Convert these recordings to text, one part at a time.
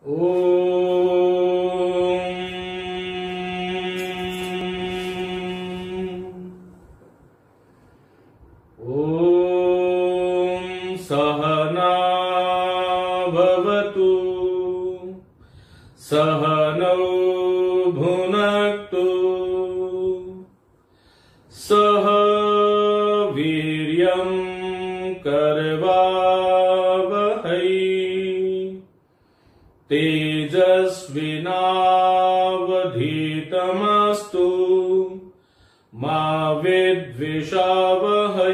ॐ सहना भवतु सहनौ भुनक्तु सह वीर्यं करवावहै तेजस्विनावधीतमस्तु मा विद्विषावहै।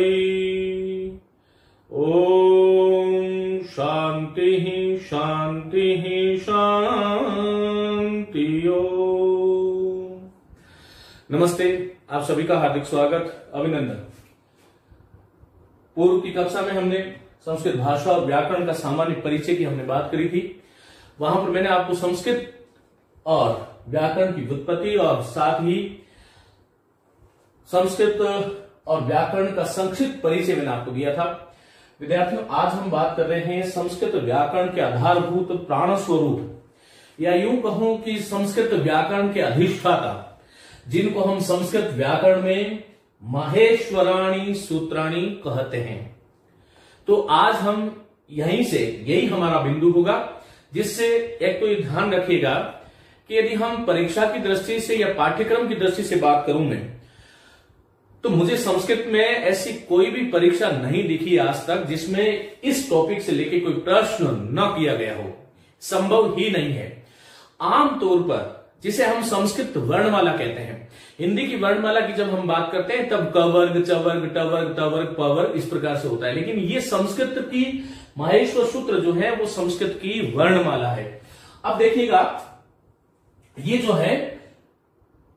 ओम शांति शांति शांति। नमस्ते, आप सभी का हार्दिक स्वागत, अभिनंदन। पूर्व की कक्षा में हमने संस्कृत भाषा और व्याकरण का सामान्य परिचय की हमने बात करी थी। वहां पर मैंने आपको संस्कृत और व्याकरण की व्युत्पत्ति और साथ ही संस्कृत और व्याकरण का संक्षिप्त परिचय मैंने आपको दिया था। विद्यार्थियों, आज हम बात कर रहे हैं संस्कृत व्याकरण के आधारभूत प्राण स्वरूप, या यूं कहूं कि संस्कृत व्याकरण के अधिष्ठाता, जिनको हम संस्कृत व्याकरण में माहेश्वराणी सूत्राणी कहते हैं। तो आज हम यहीं से, यही हमारा बिंदु होगा, जिससे एक तो ये ध्यान रखिएगा कि यदि हम परीक्षा की दृष्टि से या पाठ्यक्रम की दृष्टि से बात करूं मैं, तो मुझे संस्कृत में ऐसी कोई भी परीक्षा नहीं दिखी आज तक जिसमें इस टॉपिक से लेके कोई प्रश्न न किया गया हो। संभव ही नहीं है। आमतौर पर जिसे हम संस्कृत वर्णमाला कहते हैं, हिंदी की वर्णमाला की जब हम बात करते हैं तब क वर्ग, च वर्ग, ट वर्ग, त वर्ग, प वर्ग इस प्रकार से होता है। लेकिन ये संस्कृत की माहेश्वर सूत्र जो है वो संस्कृत की वर्णमाला है। अब देखिएगा, ये जो है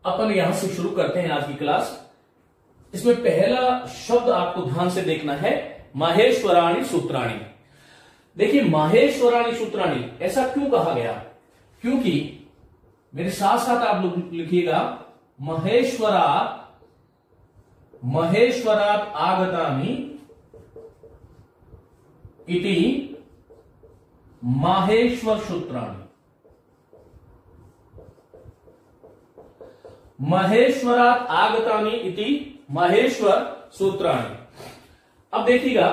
अपन यहां से शुरू करते हैं आज की क्लास। इसमें पहला शब्द आपको ध्यान से देखना है, माहेश्वराणी सूत्राणी। देखिए, माहेश्वराणी सूत्राणी ऐसा क्यों कहा गया? क्योंकि मेरे साथ साथ आप लोग लिखिएगा, महेश्वरात् आगतानि इति माहेश्वर सूत्राणि। महेश्वरात् आगतानि इति माहेश्वर सूत्राणि। अब देखिएगा,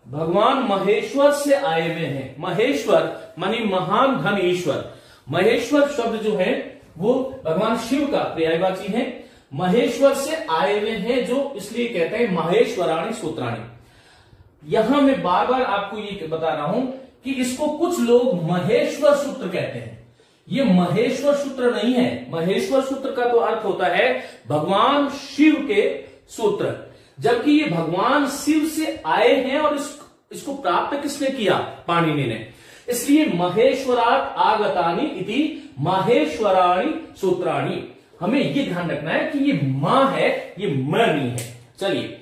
भगवान महेश्वर से आए हुए हैं। महेश्वर मानी महान धन ईश्वर। महेश्वर शब्द जो है वो भगवान शिव का पर्यायवाची है। महेश्वर से आए हुए हैं, जो इसलिए कहते हैं माहेश्वराणी सूत्राणी। यहां मैं बार बार आपको ये बता रहा हूं कि इसको कुछ लोग महेश्वर सूत्र कहते हैं। ये महेश्वर सूत्र नहीं है। महेश्वर सूत्र का तो अर्थ होता है भगवान शिव के सूत्र, जबकि ये भगवान शिव से आए हैं और इसको प्राप्त किसने किया? पाणिनि ने। इसलिए महेश्वरात् आगतानि इति माहेश्वराणी सूत्राणी। हमें ये ध्यान रखना है कि ये मां है, ये म नहीं है। चलिए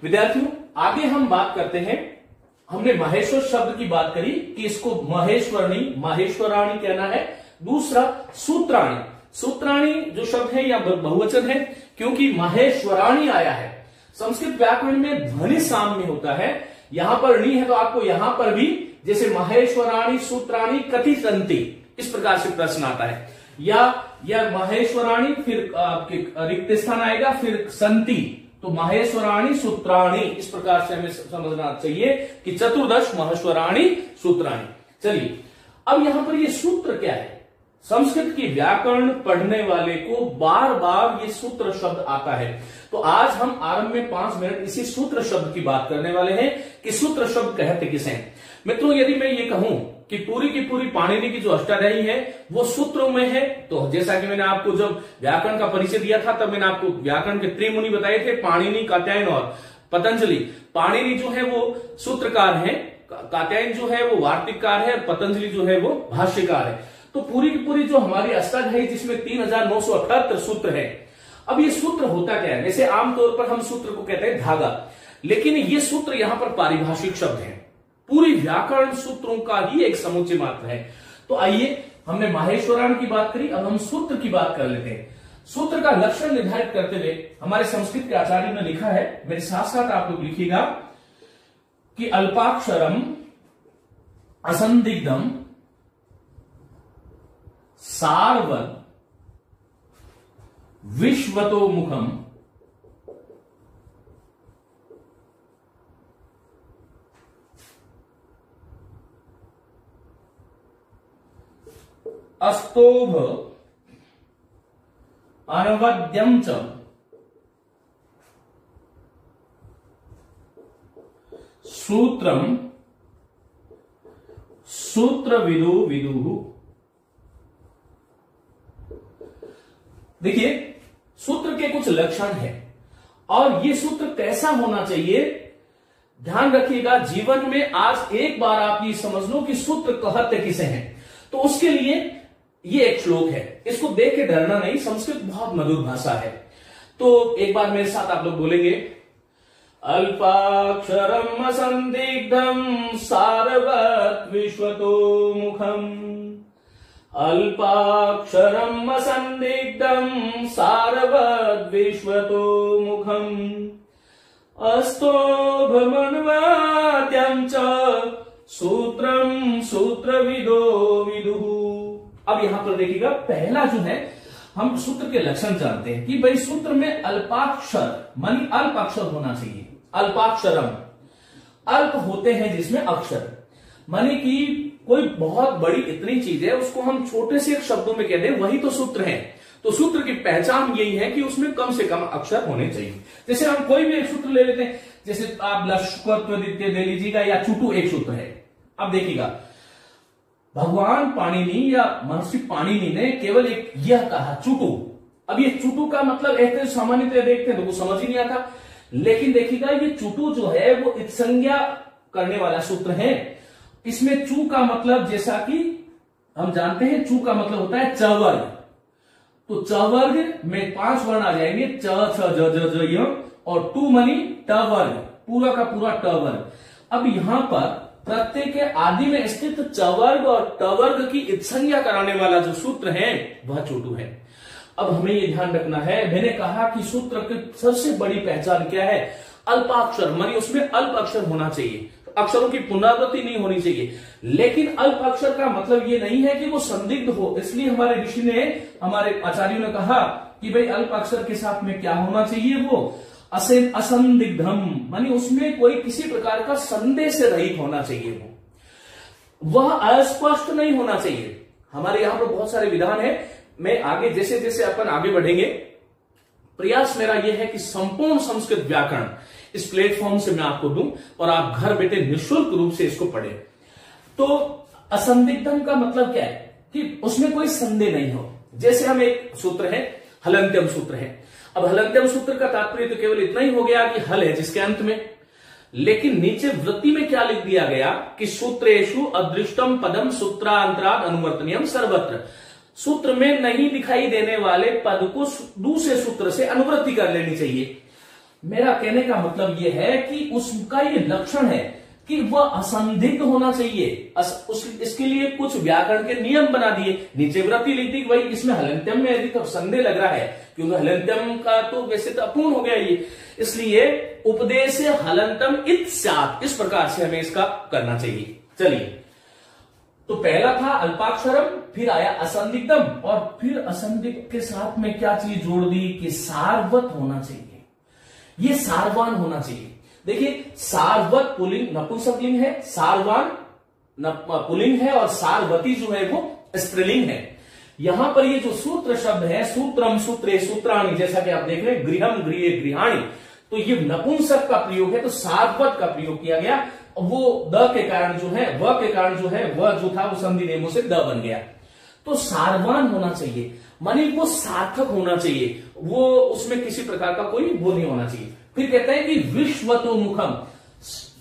विद्यार्थियों, आगे हम बात करते हैं। हमने माहेश्वर शब्द की बात करी कि इसको महेश्वरणी, माहेश्वराणी कहना है। दूसरा सूत्राणी। सूत्राणी जो शब्द है या बहुवचन है, क्योंकि माहेश्वराणी आया है। संस्कृत व्याकरण में ध्वनि साम्य होता है। यहां पर णी है तो आपको यहां पर भी जैसे माहेश्वराणी सूत्राणी कथि संति, इस प्रकार से प्रश्न आता है। या माहेश्वराणी फिर आपके रिक्त स्थान आएगा, फिर संति, तो माहेश्वराणी सूत्राणी, इस प्रकार से हमें समझना चाहिए कि चतुर्दश माहेश्वराणी सूत्राणी। चलिए, अब यहां पर ये सूत्र क्या है? संस्कृत की व्याकरण पढ़ने वाले को बार बार ये सूत्र शब्द आता है। तो आज हम आरंभ में 5 मिनट इसी सूत्र शब्द की बात करने वाले हैं कि सूत्र शब्द कहते किसे हैं। मित्रों, यदि मैं ये कहूं कि पूरी की पूरी पाणिनि की जो अष्टाध्यायी है वो सूत्रों में है, तो जैसा कि मैंने आपको जब व्याकरण का परिचय दिया था तब मैंने आपको व्याकरण के त्रिमुनि बताए थे, पाणिनि, कात्यायन और पतंजलि। पाणिनि जो है वो सूत्रकार है, कात्यायन जो है वो वार्तिककार है, पतंजलि जो है वो भाष्यकार है। तो पूरी की पूरी जो हमारी अष्टाध्यायी, जिसमें 3978 सूत्र है। अब ये सूत्र होता क्या है? जैसे आमतौर पर हम सूत्र को कहते हैं धागा, लेकिन ये सूत्र यहां पर पारिभाषिक शब्द है। पूरी व्याकरण सूत्रों का ही एक समुच्चय मात्र है। तो आइए, हमने माहेश्वराणी की बात करी, अब हम सूत्र की बात कर लेते हैं। सूत्र का लक्षण निर्धारित करते हुए हमारे संस्कृत के आचार्य ने लिखा है, मेरे साथ साथ आप लोग लिखिएगा कि अल्पाक्षरम असंदिग्धम सारवत विश्वतोमुखम अस्तोभ अनवद्यम च सूत्रम सूत्रविदो विदुः। देखिए, सूत्र के कुछ लक्षण हैं और ये सूत्र कैसा होना चाहिए, ध्यान रखिएगा। जीवन में आज एक बार आप ये समझ लो कि सूत्र कहते किसे हैं, तो उसके लिए ये एक श्लोक है, इसको देख के डरना नहीं, संस्कृत बहुत मधुर भाषा है। तो एक बार मेरे साथ आप लोग बोलेंगे, अल्पाक्षरम असंदिग्धम सारवत विश्वतोमुखम, अल्पाक्षरम असंदिग्धम सारवत विश्वतोमुखम, अस्तोभमन्वाद्यं च सूत्रम सूत्रविदो विदुः। अब यहां पर देखिएगा, पहला जो है हम सूत्र के लक्षण जानते हैं कि भाई सूत्र में अल्पाक्षर मानी अल्प अक्षर होना चाहिए। अल्पाक्षरम, अल्प होते हैं जिसमें अक्षर, मानी कि कोई बहुत बड़ी इतनी चीज है उसको हम छोटे से शब्दों में कह दें, वही तो सूत्र है। तो सूत्र की पहचान यही है कि उसमें कम से कम अक्षर होने चाहिए। जैसे हम कोई भी एक सूत्र ले लेते हैं, जैसे आप लश्कत्वदित्य दे लीजिएगा या चुटू एक सूत्र है। अब देखिएगा, भगवान पाणिनि या महर्षि पाणिनि ने केवल एक यह कहा चुटू। अब ये चुटू का मतलब ऐसे सामान्यतः देखते हैं तो वो समझ ही नहीं आता, लेकिन देखिएगा ये चुटू जो है वो इत्संज्ञा करने वाला सूत्र है। इसमें चू का मतलब, जैसा कि हम जानते हैं, चू का मतलब होता है चवर्ग। तो चवर्ग में 5 वर्ण आ जाएंगे, च छ ज ज ज य, और टू मनी टवर्ग, पूरा का पूरा टवर्ग। अब यहां पर प्रत्यय के आदि में स्थित चवर्ग और टवर्ग की इत्संज्ञा कराने वाला जो सूत्र है वह चुटू है। अब हमें यह ध्यान रखना है, मैंने कहा कि सूत्र की सबसे बड़ी पहचान क्या है, अल्पाक्षर, मानी उसमें अल्प अक्षर होना चाहिए, अक्षरों की पुनरावृत्ति नहीं होनी चाहिए। लेकिन अल्प अक्षर का मतलब ये नहीं है कि वो संदिग्ध हो, इसलिए हमारे ऋषि ने, हमारे आचार्यों ने कहा कि भाई अल्प अक्षर के साथ में क्या होना चाहिए, वो असंदिग्धम, मानी उसमें कोई किसी प्रकार का संदेह से रहित होना चाहिए, वह अस्पष्ट नहीं होना चाहिए। हमारे यहां पर बहुत सारे विधान है, मैं आगे जैसे जैसे अपन आगे बढ़ेंगे, प्रयास मेरा यह है कि संपूर्ण संस्कृत व्याकरण इस प्लेटफॉर्म से मैं आपको दूं और आप घर बैठे निःशुल्क रूप से इसको पढ़ें। तो असंदिग्धम का मतलब क्या है कि उसमें कोई संदेह नहीं हो। जैसे हम एक सूत्र है, हलन्त्यम सूत्र है। अब हलन्त्यम सूत्र का तात्पर्य तो केवल इतना ही हो गया कि हल है जिसके अंत में, लेकिन नीचे वृत्ति में क्या लिख दिया गया कि सूत्रेषु अदृष्टम पदम सूत्रांतराद अनुवर्तनीयम सर्वत्र। सूत्र में नहीं दिखाई देने वाले पद को दूसरे सूत्र से अनुवृत्ति कर लेनी चाहिए। मेरा कहने का मतलब यह है कि उसका ये लक्षण है कि वह असंदिग्ध होना चाहिए। इसके लिए कुछ व्याकरण के नियम बना दिए, नीचे वृत्ति लिख दी, वही इसमें हलन्त्यम में यदि तो संदेह लग रहा है, क्योंकि हलन्त्यम का तो वैसे तो अपूर्ण हो गया ये, इसलिए उपदेश हलन्तम इत स्यात्, इस प्रकार से हमें इसका करना चाहिए। चलिए, तो पहला था अल्पाक्षरम, फिर आया असंदिग्धम, और फिर असंदिग्ध के साथ में क्या चीज जोड़ दी कि सारवत होना चाहिए, ये सारवान होना चाहिए। देखिए, सारवत पुलिंग नपुंसकलिंग है, सारवान पुलिंग है, और सारवती जो है वो स्त्रीलिंग है। यहां पर ये जो सूत्र शब्द है, सूत्रम सूत्रे सूत्राणि, जैसा कि आप देख रहे हैं, गृहम गृहे गृहाणि, तो ये नपुंसक का प्रयोग है, तो सारवत का प्रयोग किया गया। वो द के कारण जो है, व के कारण जो है, वह जो था वो संधि नियमों से द बन गया। तो सारवान होना चाहिए, मानी वो सार्थक होना चाहिए, वो उसमें किसी प्रकार का कोई वो नहीं होना चाहिए। फिर कहते हैं कि विश्वतोमुखम,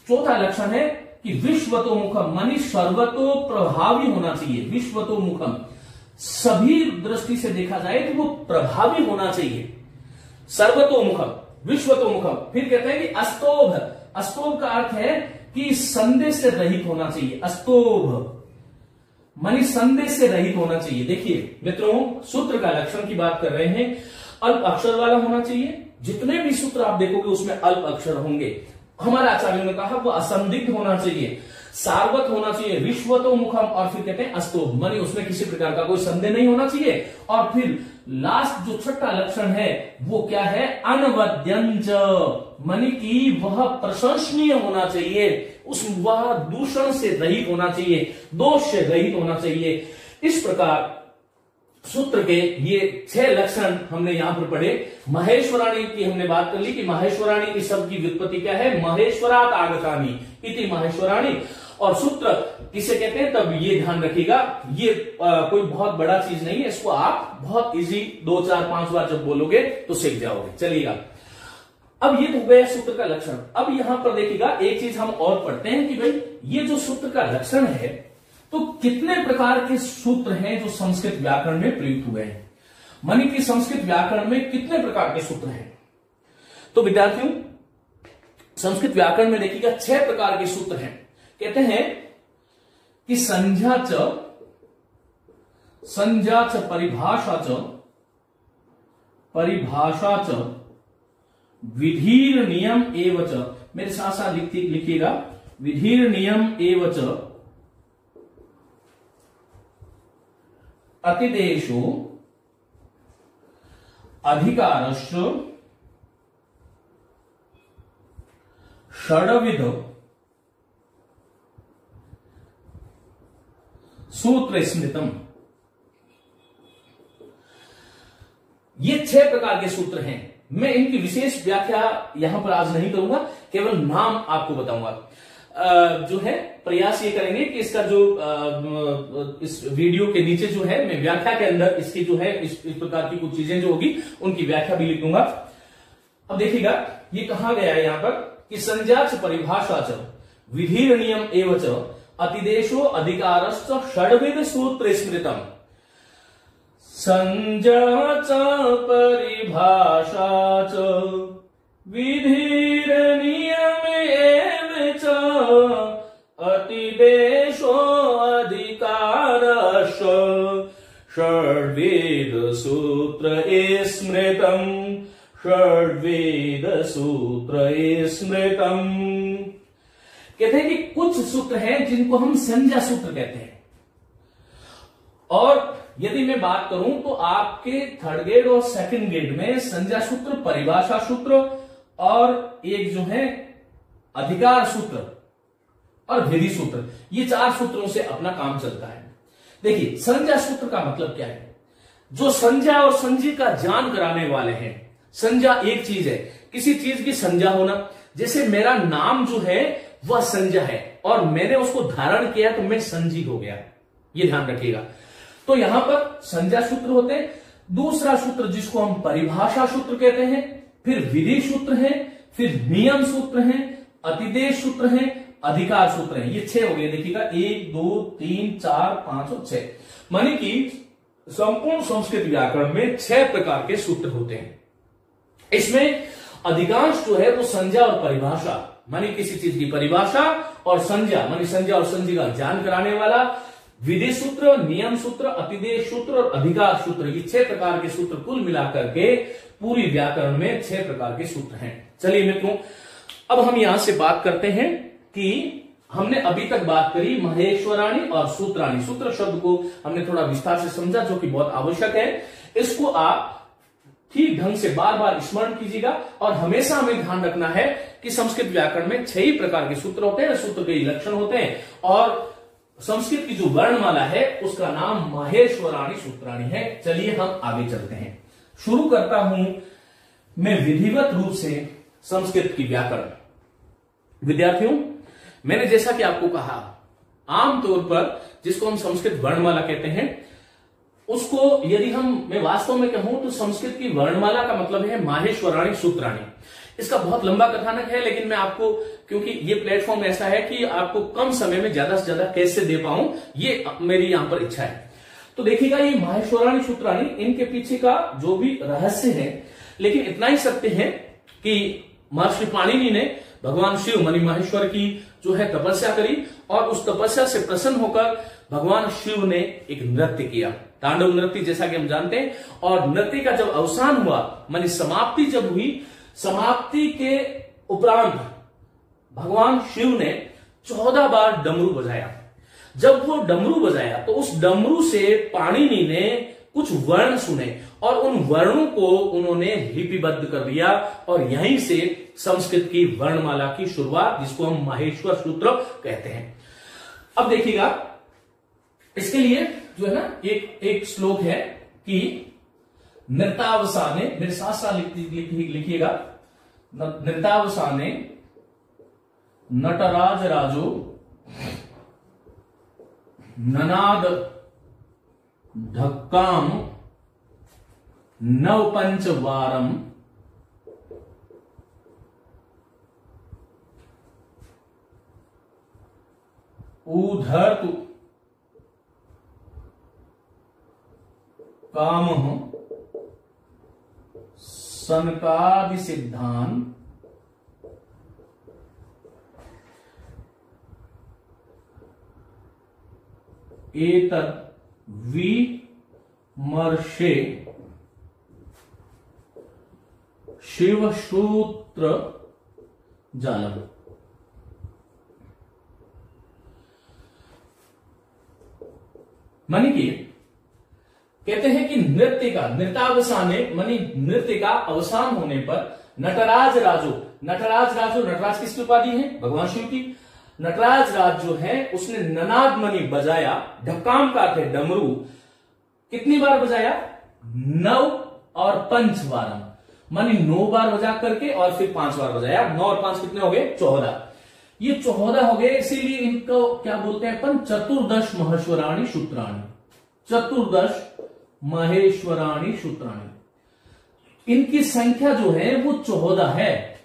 चौथा लक्षण है कि विश्वतोमुखम मानी सर्वतो प्रभावी होना चाहिए। विश्वतोमुखम, सभी दृष्टि से देखा जाए तो वो प्रभावी होना चाहिए। सर्वतोमुखम, विश्वतोमुखम। फिर कहते हैं कि अस्तोभ, अस्तोभ का अर्थ है कि संदेह से रहित होना चाहिए। अस्तोभ मानी संदेह से रहित होना चाहिए। देखिए मित्रों, सूत्र का लक्षण की बात कर रहे हैं, अल्प अक्षर वाला होना चाहिए। जितने भी सूत्र आप देखोगे उसमें अल्प अक्षर होंगे। हमारे आचार्यों ने कहा वो असंदिग्ध होना चाहिए, सारवत होना चाहिए, विश्वतो मुखम, और फिर कहते हैं अस्तो, मानी उसमें किसी प्रकार का कोई संदेह नहीं होना चाहिए। और फिर लास्ट जो छठा लक्षण है वो क्या है, अनवद्यंच, मानी कि वह प्रशंसनीय होना चाहिए, वह दूषण से रहित होना चाहिए, दोष से रहित होना चाहिए। इस प्रकार सूत्र के ये 6 लक्षण हमने यहां पर पढ़े। महेश्वराणी की हमने बात कर ली कि महेश्वराणी इस शब्द की व्युत्पत्ति क्या है, महेश्वरात आगतानि इति महेश्वराणी। और सूत्र किसे कहते हैं, तब ये ध्यान रखिएगा, ये कोई बहुत बड़ा चीज नहीं है, इसको आप बहुत इजी 2 4 5 बार जब बोलोगे तो सीख जाओगे। चलिएगा, अब ये तो गया सूत्र का लक्षण। अब यहां पर देखिएगा एक चीज हम और पढ़ते हैं कि भाई ये जो सूत्र का लक्षण है तो कितने प्रकार के सूत्र हैं जो संस्कृत व्याकरण में प्रयुक्त हुए हैं, मानी कि संस्कृत व्याकरण में कितने प्रकार के सूत्र हैं। तो विद्यार्थियों संस्कृत व्याकरण में देखिएगा 6 प्रकार के सूत्र हैं। कहते हैं कि संज्ञा च परिभाषा च विधिर नियम एवं च, मेरे साथ साथ लिखिएगा, विधिर नियम एवं च अतिदेशो अधिकारश्च षड्विध सूत्र स्मृतम। ये 6 प्रकार के सूत्र हैं। मैं इनकी विशेष व्याख्या यहां पर आज नहीं करूंगा, केवल नाम आपको बताऊंगा। जो है प्रयास ये करेंगे कि इसका जो इस वीडियो के नीचे जो है मैं व्याख्या के अंदर इसकी जो है इस प्रकार की कुछ चीजें जो होगी उनकी व्याख्या भी लिख दूंगा। अब देखिएगा ये कहा गया है यहां पर कि संज्ञा च परिभाषा च विधिर नियम एवं च अतिदेशो अधिकारश्च षड्विध सूत्र स्मृतम। संज्ञा च परिभाषा च विधिर नियम एवं च अतिदेशो अधिकारश्च षड्विध सूत्र स्मृतम, षड्विध सूत्र स्मृतम। कहते हैं कि कुछ सूत्र हैं जिनको हम संज्ञा सूत्र कहते हैं, और यदि मैं बात करूं तो आपके 3rd ग्रेड और 2nd ग्रेड में संज्ञा सूत्र, परिभाषा सूत्र और एक जो है अधिकार सूत्र और विधि सूत्र, ये 4 सूत्रों से अपना काम चलता है। देखिए संज्ञा सूत्र का मतलब क्या है, जो संज्ञा और संज्ञा का ज्ञान कराने वाले हैं। संज्ञा एक चीज है, किसी चीज की संज्ञा होना, जैसे मेरा नाम जो है वह संज्ञा है और मैंने उसको धारण किया तो मैं संजी हो गया, ये ध्यान रखिएगा। तो यहां पर संज्ञा सूत्र होते हैं। दूसरा सूत्र जिसको हम परिभाषा सूत्र कहते हैं, फिर विधि सूत्र है, फिर नियम सूत्र है, अतिदेश सूत्र है, अधिकार सूत्र है। ये 6 हो गए, देखिएगा 1 2 3 4 5 और 6, मानी कि संपूर्ण संस्कृत व्याकरण में 6 प्रकार के सूत्र होते हैं। इसमें अधिकांश जो है वो संज्ञा और परिभाषा, मानी किसी चीज की परिभाषा और संज्ञा, मानी संज्ञा और संज्ञा का ज्ञान कराने वाला, विधि सूत्र, नियम सूत्र, अतिदेश सूत्र और अधिकार सूत्र, ये 6 प्रकार के सूत्र कुल मिलाकर के पूरी व्याकरण में 6 प्रकार के सूत्र हैं। चलिए मित्रों, अब हम यहां से बात करते हैं कि हमने अभी तक बात करी महेश्वराणी और सूत्राणी। सूत्र शब्द को हमने थोड़ा विस्तार से समझा, जो कि बहुत आवश्यक है। इसको आप ठीक ढंग से बार बार स्मरण कीजिएगा, और हमेशा हमें ध्यान रखना है कि संस्कृत व्याकरण में 6 ही प्रकार के सूत्र होते हैं, सूत्र के लक्षण होते हैं, और संस्कृत की जो वर्णमाला है उसका नाम महेश्वराणी सूत्राणी है। चलिए हम आगे चलते हैं। शुरू करता हूं मैं विधिवत रूप से संस्कृत की व्याकरण। विद्यार्थियों, मैंने जैसा कि आपको कहा, आमतौर पर जिसको हम संस्कृत वर्णमाला कहते हैं उसको यदि मैं वास्तव में कहूं तो संस्कृत की वर्णमाला का मतलब है माहेश्वराणी सूत्राणी। इसका बहुत लंबा कथानक है, लेकिन मैं आपको, क्योंकि ये प्लेटफॉर्म ऐसा है कि आपको कम समय में ज्यादा से ज्यादा कैसे दे पाऊं, ये मेरी यहां पर इच्छा है। तो देखिएगा ये माहेश्वराणी सूत्राणी, इनके पीछे का जो भी रहस्य है, लेकिन इतना ही सत्य है कि महर्षि पाणिनि ने भगवान शिव मानी महेश्वर की जो है तपस्या करी, और उस तपस्या से प्रसन्न होकर भगवान शिव ने एक नृत्य किया, तांडव नृत्य, जैसा कि हम जानते हैं। और नृत्य का जब अवसान हुआ, मानी समाप्ति जब हुई, समाप्ति के उपरांत भगवान शिव ने 14 बार डमरू बजाया। जब वो डमरू बजाया तो उस डमरू से पाणिनि ने कुछ वर्ण सुने और उन वर्णों को उन्होंने लिपिबद्ध कर दिया और यहीं से संस्कृत की वर्णमाला की शुरुआत, जिसको हम माहेश्वर सूत्र कहते हैं। अब देखिएगा, इसके लिए जो है ना एक श्लोक है कि नृतावसाने, मेरे साथ साथ लिखिएगा, नृतावसाने नटराज राजो ननाद ढक्काम नव पंचवारम ऊधर्तु काम सनकादि सिद्धांत एतद् विमर्शे शिवसूत्र जालम। मानी कि कहते हैं कि नृत्य का नृत्यावसाने मानी नृत्य का अवसान होने पर नटराज राजो, नटराज किसकी उपाधि है? भगवान शिव की। नटराज राज जो है उसने ननाद मणि बजाया, ढक्काम का अर्थ है डमरू, कितनी बार बजाया? 9 और पंचवारम, मानी 9 बार बजा करके और फिर 5 बार बजाया। 9 और 5 कितने हो गए? 14। ये 14 हो गए, इसीलिए इनको क्या बोलते हैं अपन? चतुर्दश महेश्वराणी सूत्राणी। चतुर्दश महेश्वराणी सूत्राणी, इनकी संख्या जो है वो 14 है,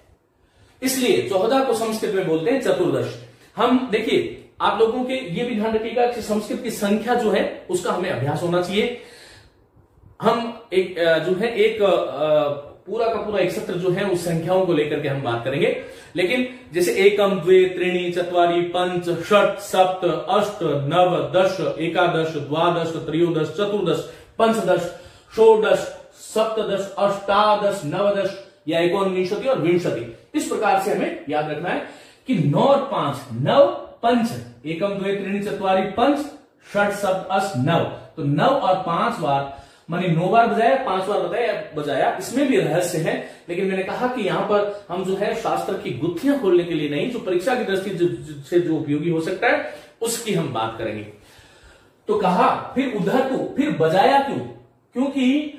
इसलिए 14 को संस्कृत में बोलते हैं चतुर्दश। हम देखिए, आप लोगों के ये भी ध्यान रखिएगा कि संस्कृत की संख्या जो है उसका हमें अभ्यास होना चाहिए। हम एक जो है एक पूरा का पूरा एक सत्र जो है उस संख्याओं को लेकर के हम बात करेंगे, लेकिन जैसे एकम, द्वे, त्रीणि, चत्वारि, पंच, षट, सप्त, अष्ट, नव, दश, एकादश, द्वादश, त्रयोदश, चतुर्दश, पंचदश, षोडश, सप्तदश, अष्टादश, नवदश या एकोनविंशति और विंशति। इस प्रकार से हमें याद रखना है कि 9 और 5, 9 पंच, एकम, द्वे, त्रीणि, चत्वारि, पंच, षट, सप्त, अष्ट, नव। तो 9 और 5 बार मानी 9 बार बजाया, 5 बार बजाया। इसमें भी रहस्य है, लेकिन मैंने कहा कि यहां पर हम जो है शास्त्र की गुत्थियां खोलने के लिए नहीं, जो परीक्षा की दृष्टि से जो उपयोगी हो सकता है उसकी हम बात करेंगे। तो कहा फिर उधर को, फिर बजाया क्यों? क्योंकि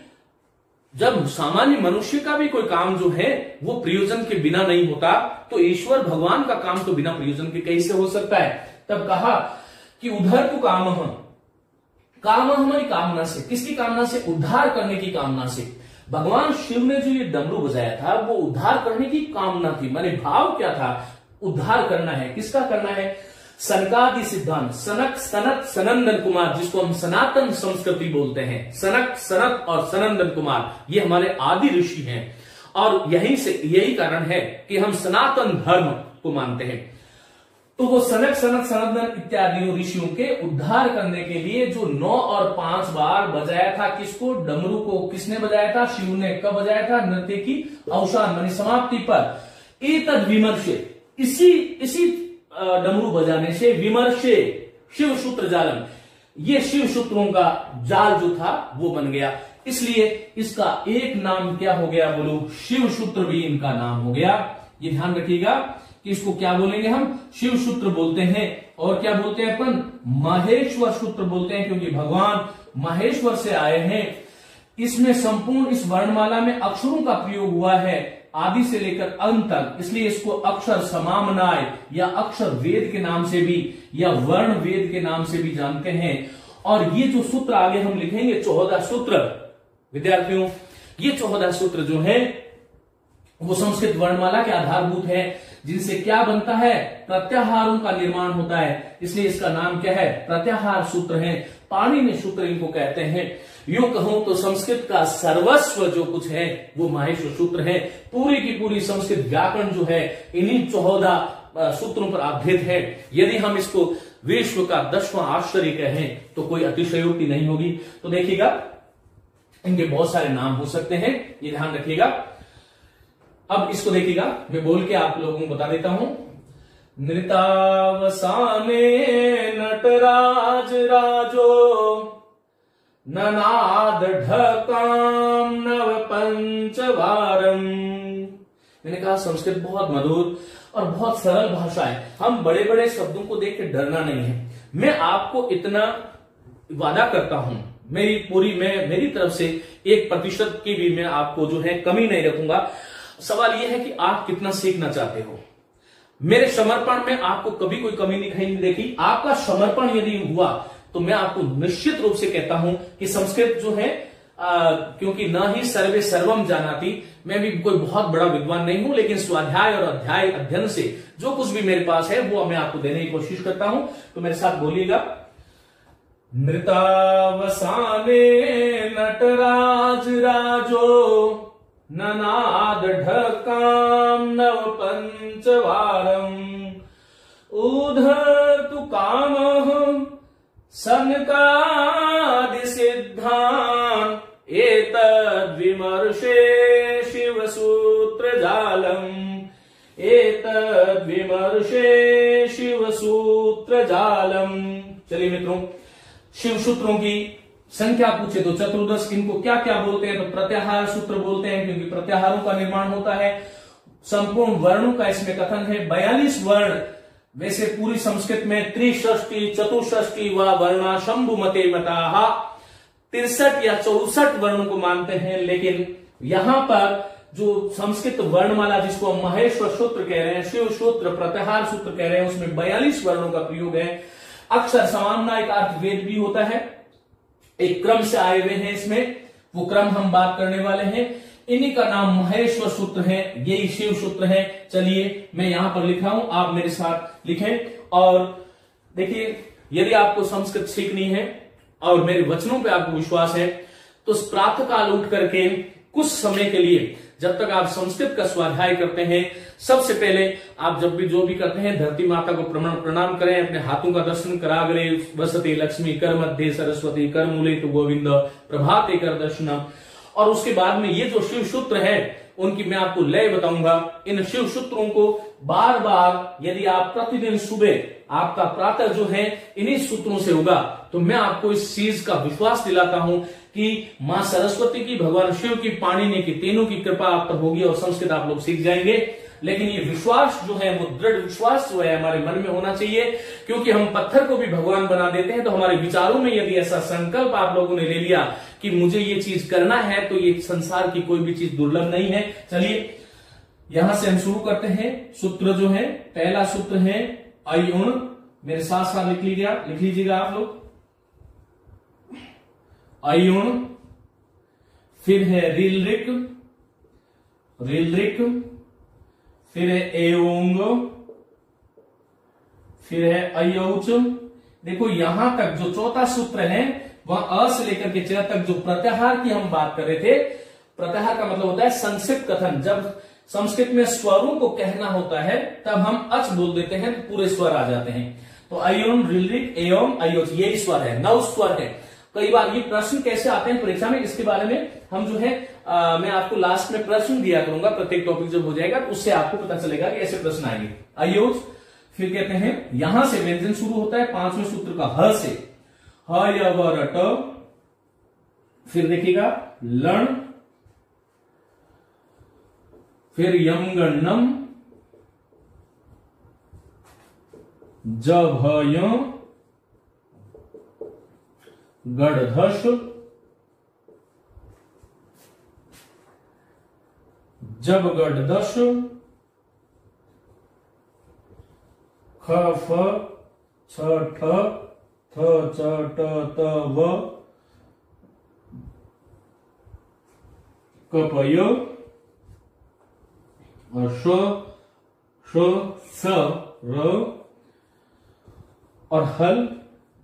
जब सामान्य मनुष्य का भी कोई काम जो है वो प्रयोजन के बिना नहीं होता, तो ईश्वर भगवान का काम तो बिना प्रयोजन के कैसे हो सकता है? तब कहा कि उधर को काम हमारी कामना से, किसकी कामना से? उद्धार करने की कामना से। भगवान शिव ने जो ये डमरू बजाया था वो उद्धार करने की कामना थी, माने भाव क्या था? उद्धार करना है। किसका करना है? सनकादि सिद्धांत, सनक, सनत, सनंदन कुमार, जिसको हम सनातन संस्कृति बोलते हैं। सनक, सनत और सनंदन कुमार ये हमारे आदि ऋषि हैं, और यही कारण है कि हम सनातन धर्म को मानते हैं। तो वो सनक, सनत, सनंदन इत्यादि ऋषियों के उद्धार करने के लिए जो 9 और 5 बार बजाया था, किसको? डमरू को। किसने बजाया था? शिव ने। कब बजाया था? नृत्य की अवसान मानी समाप्ति पर। एतद् विमर्शे, इसी डमरू बजाने से, विमर्शे शिव सूत्र जालम, ये शिव सूत्रों का जाल जो था वो बन गया। इसलिए इसका एक नाम क्या हो गया? बोलो, शिव सूत्र भी इनका नाम हो गया। ये ध्यान रखिएगा कि इसको क्या बोलेंगे हम? शिव सूत्र बोलते हैं। और क्या बोलते हैं अपन? महेश्वर सूत्र बोलते हैं, क्योंकि भगवान महेश्वर से आए हैं। इसमें संपूर्ण इस वर्णमाला में अक्षरों का प्रयोग हुआ है आदि से लेकर अंत तक, इसलिए इसको अक्षर समामनाय या अक्षर वेद के नाम से भी या वर्ण वेद के नाम से भी जानते हैं। और ये जो सूत्र आगे हम लिखेंगे 14 सूत्र, विद्यार्थियों ये 14 सूत्र जो है वो संस्कृत वर्णमाला के आधारभूत है, जिनसे क्या बनता है? प्रत्याहारों का निर्माण होता है। इसलिए इसका नाम क्या है? प्रत्याहार सूत्र है। पाणिनि सूत्र इनको कहते हैं। यूं कहूं तो संस्कृत का सर्वस्व जो कुछ है वो माहेश्वर सूत्र है। पूरी की पूरी संस्कृत व्याकरण जो है इन्हीं 14 सूत्रों पर आधारित है। यदि हम इसको विश्व का 10वां आश्चर्य कहें तो कोई अतिशयोक्ति नहीं होगी। तो देखिएगा, इनके बहुत सारे नाम हो सकते हैं, ये ध्यान रखिएगा। अब इसको देखिएगा, मैं बोल के आप लोगों को बता देता हूं। नृतावसाने नटराज राजो ननाद ढकाम नव पंचवारम। मैंने कहा संस्कृत बहुत मधुर और बहुत सरल भाषा है, हम बड़े बड़े शब्दों को देख के डरना नहीं है। मैं आपको इतना वादा करता हूं, मेरी तरफ से 1% की भी मैं आपको जो है कमी नहीं रखूंगा। सवाल यह है कि आप कितना सीखना चाहते हो। मेरे समर्पण में आपको कभी कोई कमी नहीं देखी। आपका समर्पण यदि हुआ तो मैं आपको निश्चित रूप से कहता हूं कि संस्कृत जो है क्योंकि न ही सर्वे सर्वम जानाति, मैं भी कोई बहुत बड़ा विद्वान नहीं हूं, लेकिन स्वाध्याय और अध्याय अध्ययन से जो कुछ भी मेरे पास है वो मैं आपको देने की कोशिश करता हूं। तो मेरे साथ बोलिएगा, नृतावसाने नटराज राजो ननाद ढकाम नव पंचवारम उधर तु कामः सनकादि सिद्धान् एतद् विमर्शे शिव सूत्र जालम् एतद् विमर्शे शिव सूत्र जालम्। चलिए मित्रों, शिव सूत्रों की संख्या पूछे तो 14, इनको क्या क्या बोलते हैं? तो प्रत्याहार सूत्र बोलते हैं, क्योंकि प्रत्याहारों का निर्माण होता है। संपूर्ण वर्णों का इसमें कथन है। 42 वर्ण, वैसे पूरी संस्कृत में त्रिषष्टि चतुष्षष्टि व वर्णा शंभु मते मताहा 63 या 64 वर्णों को मानते हैं, लेकिन यहां पर जो संस्कृत वर्णमाला जिसको हम महेश्वर सूत्र कह रहे हैं, शिव सूत्र, प्रत्याहार सूत्र कह रहे हैं, उसमें 42 वर्णों का प्रयोग है। अक्षर समानता एक अर्थवेद भी होता है, एक क्रम से आए हुए हैं इसमें, वो क्रम हम बात करने वाले हैं। इन्हीं का नाम महेश्वर सूत्र है, यही शिव सूत्र है। चलिए मैं यहां पर लिखा हूं, आप मेरे साथ लिखें। और देखिए, यदि आपको संस्कृत सीखनी है और मेरे वचनों पे आपको विश्वास है तो प्रातः काल उठ करके कुछ समय के लिए, जब तक आप संस्कृत का स्वाध्याय करते हैं, सबसे पहले आप जब भी जो भी करते हैं धरती माता को प्रणाम करें, अपने हाथों का दर्शन कराग्रे वसते लक्ष्मी कर मध्य सरस्वती कर मूले तो गोविंद प्रभाते कर दर्शनम। और उसके बाद में ये जो शिव सूत्र है उनकी मैं आपको लय बताऊंगा। इन शिव सूत्रों को बार बार यदि आप प्रतिदिन सुबह आपका प्रातः जो है इन्हीं सूत्रों से होगा, तो मैं आपको इस चीज का विश्वास दिलाता हूं कि मां सरस्वती की, भगवान शिव की, पाणिनि की, तीनों की कृपा आप पर होगी और संस्कृत आप लोग सीख जाएंगे। लेकिन ये विश्वास जो है, वो दृढ़ विश्वास जो है हमारे मन में होना चाहिए, क्योंकि हम पत्थर को भी भगवान बना देते हैं। तो हमारे विचारों में यदि ऐसा संकल्प आप लोगों ने ले लिया कि मुझे ये चीज करना है, तो ये संसार की कोई भी चीज दुर्लभ नहीं है। चलिए यहां से हम शुरू करते हैं। सूत्र जो है, पहला सूत्र है अयुण, मेरे साथ साथ लिख लीजिएगा आप लोग। अयुण, फिर है रिलरिक, फिर है एओंग, फिर है अयौच। देखो यहां तक जो चौथा सूत्र है वह अ से लेकर के च तक जो प्रत्याहार की हम बात कर रहे थे, प्रत्याहार का मतलब होता है संक्षिप्त कथन। जब संस्कृत में स्वरों को कहना होता है तब हम अच बोल देते हैं तो पूरे स्वर आ जाते हैं। तो अयुण, रिलरिक, एओम, अयोच, यही स्वर है, 9 स्वर है। कई बार ये प्रश्न कैसे आते हैं परीक्षा में, इसके बारे में हम जो है मैं आपको लास्ट में प्रश्न दिया करूंगा, प्रत्येक टॉपिक जब हो जाएगा तो उससे आपको पता चलेगा कि ऐसे प्रश्न आएंगे। अयोच, फिर कहते हैं यहां से व्यंजन शुरू होता है 5वें सूत्र का ह से, ह य व र ट, फिर देखिएगा लण, फिर यम गणम, जभ य, गढ़धश, जब गढ़दश, ख फ छ ठ थ च ट त व, कपय, श श स र और हल।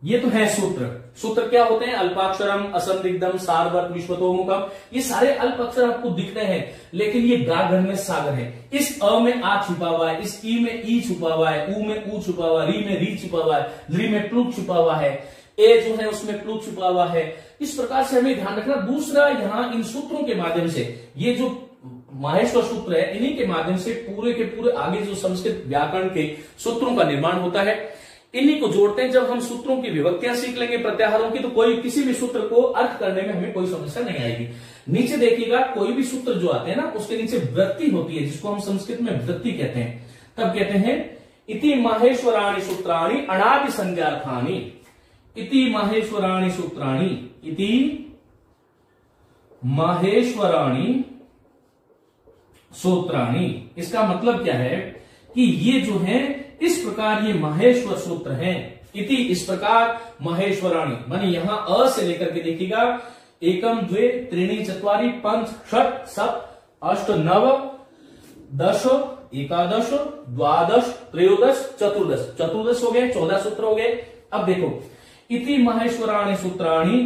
ये तो है सूत्र। सूत्र क्या होते हैं? अल्पाक्षरम, असंदिग्धम, सारवत, विश्वतोमुखम। ये सारे अल्प अक्षर आपको दिख रहे हैं, लेकिन ये गागर में सागर है। इस अ में आ छुपा हुआ है, इस ई में ई छुपा हुआ है, ऊ में ऊ छुपा हुआ है, री में री छुपा हुआ है, ली में प्लुक छुपा हुआ है, ए जो है उसमें प्लुक छुपा हुआ है। इस प्रकार से हमें ध्यान रखना। दूसरा, यहाँ इन सूत्रों के माध्यम से ये जो माहेश्वर सूत्र है, इन्हीं के माध्यम से पूरे के पूरे आगे जो संस्कृत व्याकरण के सूत्रों का निर्माण होता है, इन्हीं को जोड़ते हैं। जब हम सूत्रों की विभक्तियां सीख लेंगे प्रत्याहारों की, तो कोई किसी भी सूत्र को अर्थ करने में हमें कोई समस्या नहीं आएगी। नीचे देखिएगा, कोई भी सूत्र जो आते हैं ना, उसके नीचे वृत्ति होती है, जिसको हम संस्कृत में वृत्ति कहते हैं। तब कहते हैं इति माहेश्वराणि सूत्राणि अनादि संज्ञार्थानि। इति माहेश्वराणि सूत्राणि, इति माहेश्वराणि सूत्राणि, इसका मतलब क्या है कि ये जो है इस प्रकार ये माहेश्वर सूत्र हैं। इति इस प्रकार, माहेश्वराणि मानी यहां अ से लेकर के देखिएगा, एकम द्वे त्रीणि चत्वारि पंच षट सप्त अष्ट नव दश एकादश द्वादश त्रयोदश चतुर्दश, चतुर्दश हो गए, 14 सूत्र हो गए। अब देखो, इति माहेश्वराणि सूत्राणि,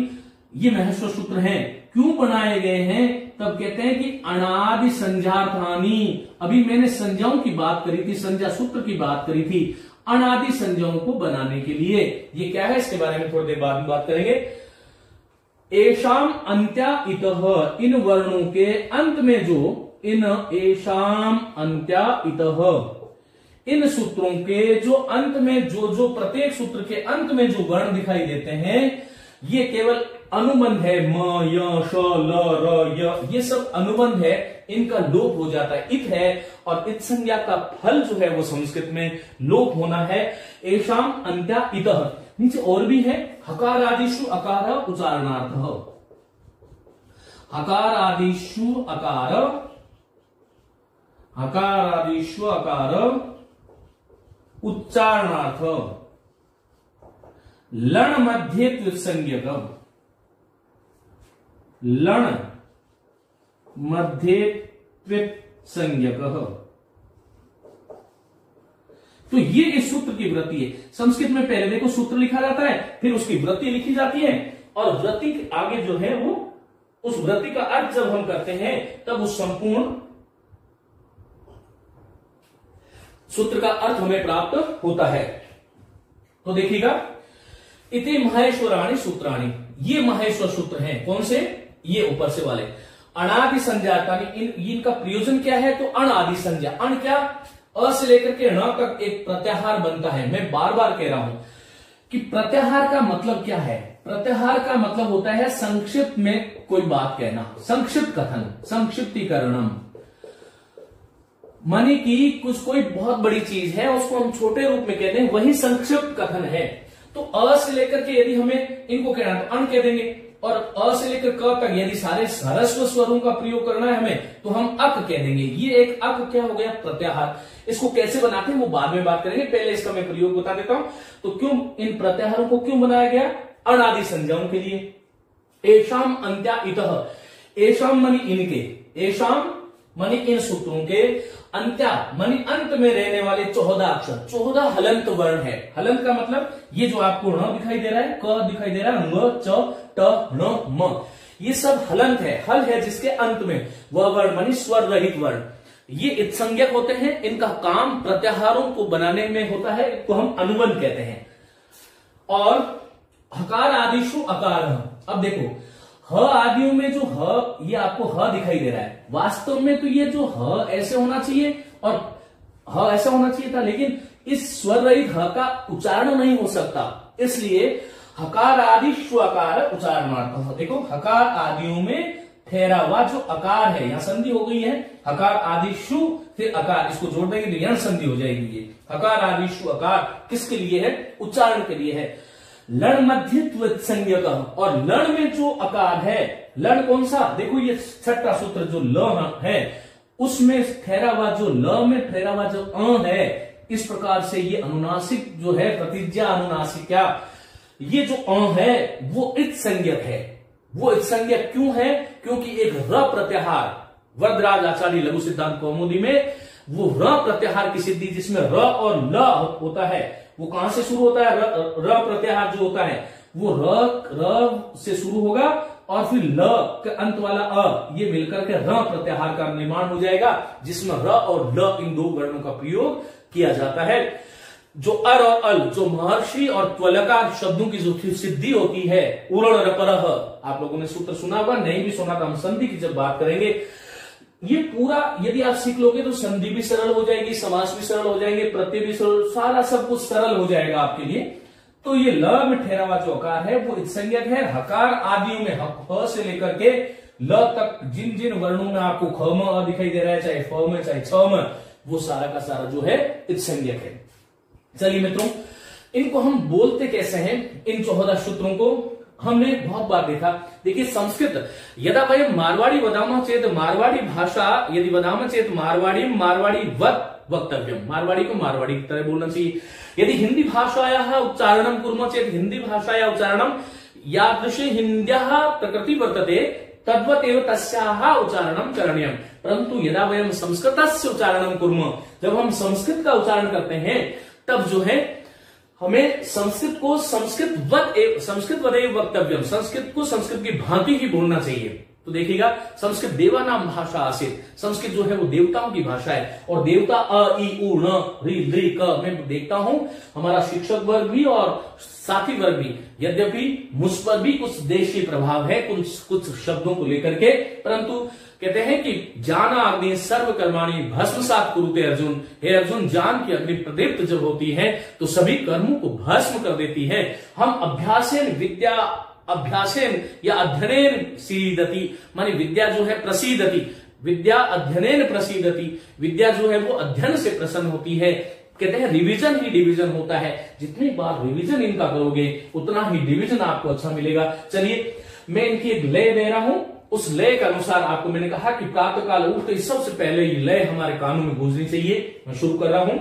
ये माहेश्वर सूत्र हैं, क्यों बनाए गए हैं? तब कहते हैं कि अनादि संज्ञार्थानि। अभी मैंने संज्ञाओं की बात करी थी, संज्ञा सूत्र की बात करी थी, अनादि संज्ञाओं को बनाने के लिए। ये क्या है, इसके बारे में थोड़ी देर बाद में बात करेंगे। एषाम अंत्या इतः, इन वर्णों के अंत में जो, इन एषाम अंत्या इतः, इन सूत्रों के जो अंत में जो प्रत्येक सूत्र के अंत में जो वर्ण दिखाई देते हैं, ये केवल अनुबंध है। म य श ल र य, ये सब अनुबंध है, इनका लोप हो जाता है। इत है, और इत संज्ञा का फल जो है वो संस्कृत में लोप होना है। एषाम अंत्या इतः, नीचे और भी है, हकार आदिषु अकार उच्चारणार्थ, हकार आदिषु अकार, हकार आदिषु अकार उच्चारणार्थ, लण मध्य त्विसंज्ञकम, लण मध्य त्विसंज्ञकः। तो ये इस सूत्र की वृत्ति है। संस्कृत में पहले देखो सूत्र लिखा जाता है, फिर उसकी वृत्ति लिखी जाती है, और वृत्ति के आगे जो है वो, उस वृत्ति का अर्थ जब हम करते हैं तब उस संपूर्ण सूत्र का अर्थ हमें प्राप्त होता है। तो देखिएगा, इति माहेश्वराणि सूत्राणि, ये माहेश्वर सूत्र हैं। कौन से? ये ऊपर से वाले। अनादि संज्ञार्थानि, इनका प्रयोजन क्या है? तो अनादि संज्ञा। अण क्या? अ से लेकर के ण तक एक प्रत्याहार बनता है। मैं बार बार कह रहा हूं कि प्रत्याहार का मतलब क्या है। प्रत्याहार का मतलब होता है संक्षिप्त में कोई बात कहना, संक्षिप्त कथन, संक्षिप्तीकरणम। माने कि कुछ कोई बहुत बड़ी चीज है, उसको हम छोटे रूप में कहते हैं, वही संक्षिप्त कथन है। तो अ से लेकर के यदि हमें इनको कहना है तो अण कह देंगे, और अ से लेकर क तक यदि सारे ह्रस्व स्वरों का प्रयोग करना है हमें, तो हम अक कह देंगे। ये एक अक क्या हो गया? प्रत्याहार। इसको कैसे बनाते हैं वो बाद में बात करेंगे, पहले इसका मैं प्रयोग बता देता हूं। तो क्यों इन प्रत्याहारों को क्यों बनाया गया? अनादि संज्ञाओं के लिए। एषाम अंत्या इतः, एषाम मनी इनके, एषाम मनी इन सूत्रों के, अंत्या मनी अंत में रहने वाले 14 अक्षर, 14 हलंत वर्ण है। हलंत का मतलब ये जो आपको ण दिखाई दे रहा है, क दिखाई दे रहा है, ङ च ट ण म, ये सब हलंत है। हल है जिसके अंत में वह वर्ण मनी स्वर रहित वर्ण, ये इत्संज्ञक होते हैं। इनका काम प्रत्याहारों को बनाने में होता है, को हम अनुबंध कहते हैं। और हकार आदिशु अकार। अब देखो, ह आदियों में जो ह, ये आपको ह दिखाई दे रहा है, वास्तव में तो ये जो ह ऐसे होना चाहिए और ह ऐसा होना चाहिए था, लेकिन इस स्वर रहित ह का उच्चारण नहीं हो सकता, इसलिए हकार आदि शु अकार उच्चारणार्थ। देखो, हकार आदियों में ठहरा हुआ जो अकार है, यहां संधि हो गई है, हकार आदि शु फिर अकार, इसको जोड़ देंगे तो यहां संधि हो जाएगी। ये हकार आदि शु अकार किसके लिए है? उच्चारण के लिए है। लण मध्य त्विसंज्ञक, और लण में जो अकार है, लण कौन सा? देखो, ये छठा सूत्र जो ल है, उसमें ठहरा हुआ जो ल में ठहरा हुआ जो अ है, इस प्रकार से ये अनुनासिक जो है, प्रतिज्ञा अनुनासिका, ये जो अ है वो इत संज्ञक है। वो इत संज्ञक क्यों है? क्योंकि एक र प्रत्याहार, वरदराज आचार्य लघु सिद्धांत कौमुदी में वो र प्रत्याहार की सिद्धि, जिसमें र और ल होता है, वो कहां से शुरू होता है? र प्रत्याहार जो होता है वो र से शुरू होगा, और फिर ल के अंत वाला अ, ये मिलकर के र प्रत्याहार का निर्माण हो जाएगा, जिसमें र और ल इन दो वर्णों का प्रयोग किया जाता है। जो अर और अल, जो महर्षि और त्वलकार शब्दों की जो सिद्धि होती है, उरण रपरह, आप लोगों ने सूत्र सुना होगा, नहीं भी सुना तो हम संधि की जब बात करेंगे, ये पूरा यदि आप सीख लोगे तो संधि भी सरल हो जाएगी, समास भी सरल हो जाएंगे, प्रत्यय भी सरल, सारा सब कुछ सरल हो जाएगा आपके लिए। तो ये ल में ठहरा हुआ जो अकार है वो इत्संज्ञक है। हकार आदियों में ह से लेकर के ल तक जिन जिन वर्णों में आपको ख में अ दिखाई दे रहा है, चाहे फ में चाहे छ में, वो सारा का सारा जो है इत्संज्ञक है। चलिए मित्रों, इनको हम बोलते कैसे हैं, इन 14 सूत्रों को हमने बहुत बार देखा। देखिए संस्कृत यदा वयम मारवाड़ी वदामः चेत मारवाड़ी भाषा, यदि वदामः चेत मारवाड़ी वक्तव्यम, मारवाड़ी को मारवाड़ी की तरह बोलना चाहिए। यदि हिंदी भाषायाः उच्चारणं कुर्मः चेत हिंदी भाषाया उच्चारणं यादृशी हिन्द्याः प्रकृति वर्तते तद्वत् एव तस्याः उच्चारणं करणीयम्। परंतु यदा वयम संस्कृतस्य उच्चारणं कुर्मः, जब हम संस्कृत का उच्चारण करते हैं तब जो है हमें संस्कृत को संस्कृतवदेव वक्तव्यम, संस्कृत को संस्कृत की भांति ही बोलना चाहिए। तो देखिएगा संस्कृत देवा नाम भाषा आसित, संस्कृत जो है वो देवताओं की भाषा है। और देवता अ ई उ न ऋ दृ क मैं देखता हूं हमारा शिक्षक वर्ग भी और साथी वर्ग भी, यद्यपि मुझ पर भी कुछ देशीय प्रभाव है कुछ शब्दों को लेकर के, परंतु कहते हैं कि ज्ञान अग्नि सर्व कर्माणि भस्मसात् कुरुते अर्जुन। हे अर्जुन, ज्ञान की अग्नि प्रदीप्त जब होती है तो सभी कर्मों को भस्म कर देती है। हम अभ्यासेन या अध्ययनेन सीदति, मानी विद्या जो है प्रसीदति, विद्या अध्ययनेन प्रसीदति, विद्या जो है वो अध्ययन से प्रसन्न होती है। कहते हैं रिवीजन ही डिवीजन होता है, जितनी बार रिवीजन इनका करोगे उतना ही डिवीजन आपको अच्छा मिलेगा। चलिए मैं इनकी एक लय दे रहा हूं, उस लय के अनुसार आपको मैंने कहा कि प्रातः काल उठते ही सबसे पहले ये लय हमारे कानों में गूंजनी चाहिए। मैं शुरू कर रहा हूं।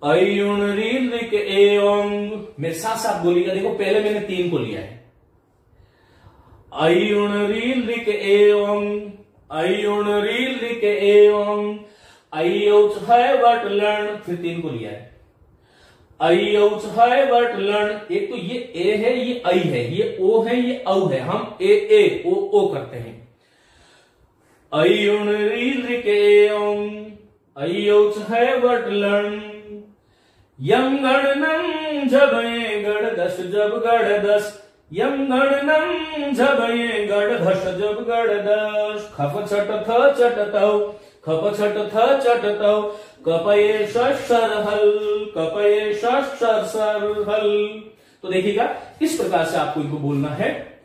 अयुण रीलिक एवं, मेरे साथ साथ बोलिएगा। देखो पहले मैंने 3 को लिया है। अयुण रीलिक एवं, अयुण रीलिक एवं, अयौच है वटलण, फिर 3 को लिया है। अयौच है वटलण, एक तो ये ए है, ये ऐ है, ये ओ है, ये औ है, हम ए ओ करते हैं। अयुण रीलिक एवं, अयौच है वटलण, यम गणनम झबये गण दश जब गढ़ दस, यम गणनम झबये गढ़ धस जब गढ़ दस, खप छट थ चटतौ, खप छट थ चटतौ, कपये शर हल, कपये शर हल। तो देखिएगा किस प्रकार से आपको इनको बोलना है,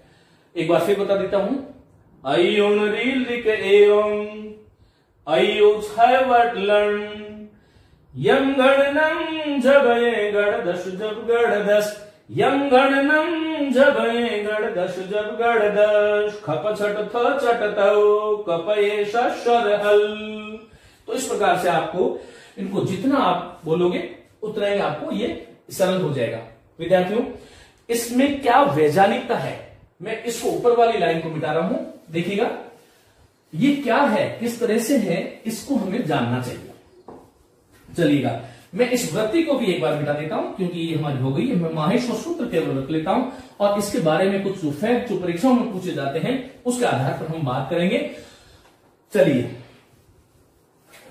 एक बार फिर बता देता हूं। अयुण रीलिक एवं, अयुच है वटलण, यम गणनम झबये गढ़ दश जब गढ़ दस, यम गणनम झबये गढ़ दश जब गढ़ दस, खप छट थ चटतौ, कपये शर हल। तो इस प्रकार से आपको इनको जितना आप बोलोगे उतना ही आपको ये सरल हो जाएगा। विद्यार्थियों, इसमें क्या वैज्ञानिकता है, मैं इसको ऊपर वाली लाइन को मिटा रहा हूं। देखिएगा ये क्या है, किस तरह से है, इसको हमें जानना चाहिए। चलिएगा मैं इस वृत्ति को भी एक बार मिटा देता हूं क्योंकि ये हमारी हो गई है। मैं माहेश्वर सूत्र केवल रख लेता हूं और इसके बारे में कुछ जो फैक्ट जो परीक्षाओं में पूछे जाते हैं उसके आधार पर हम बात करेंगे। चलिए,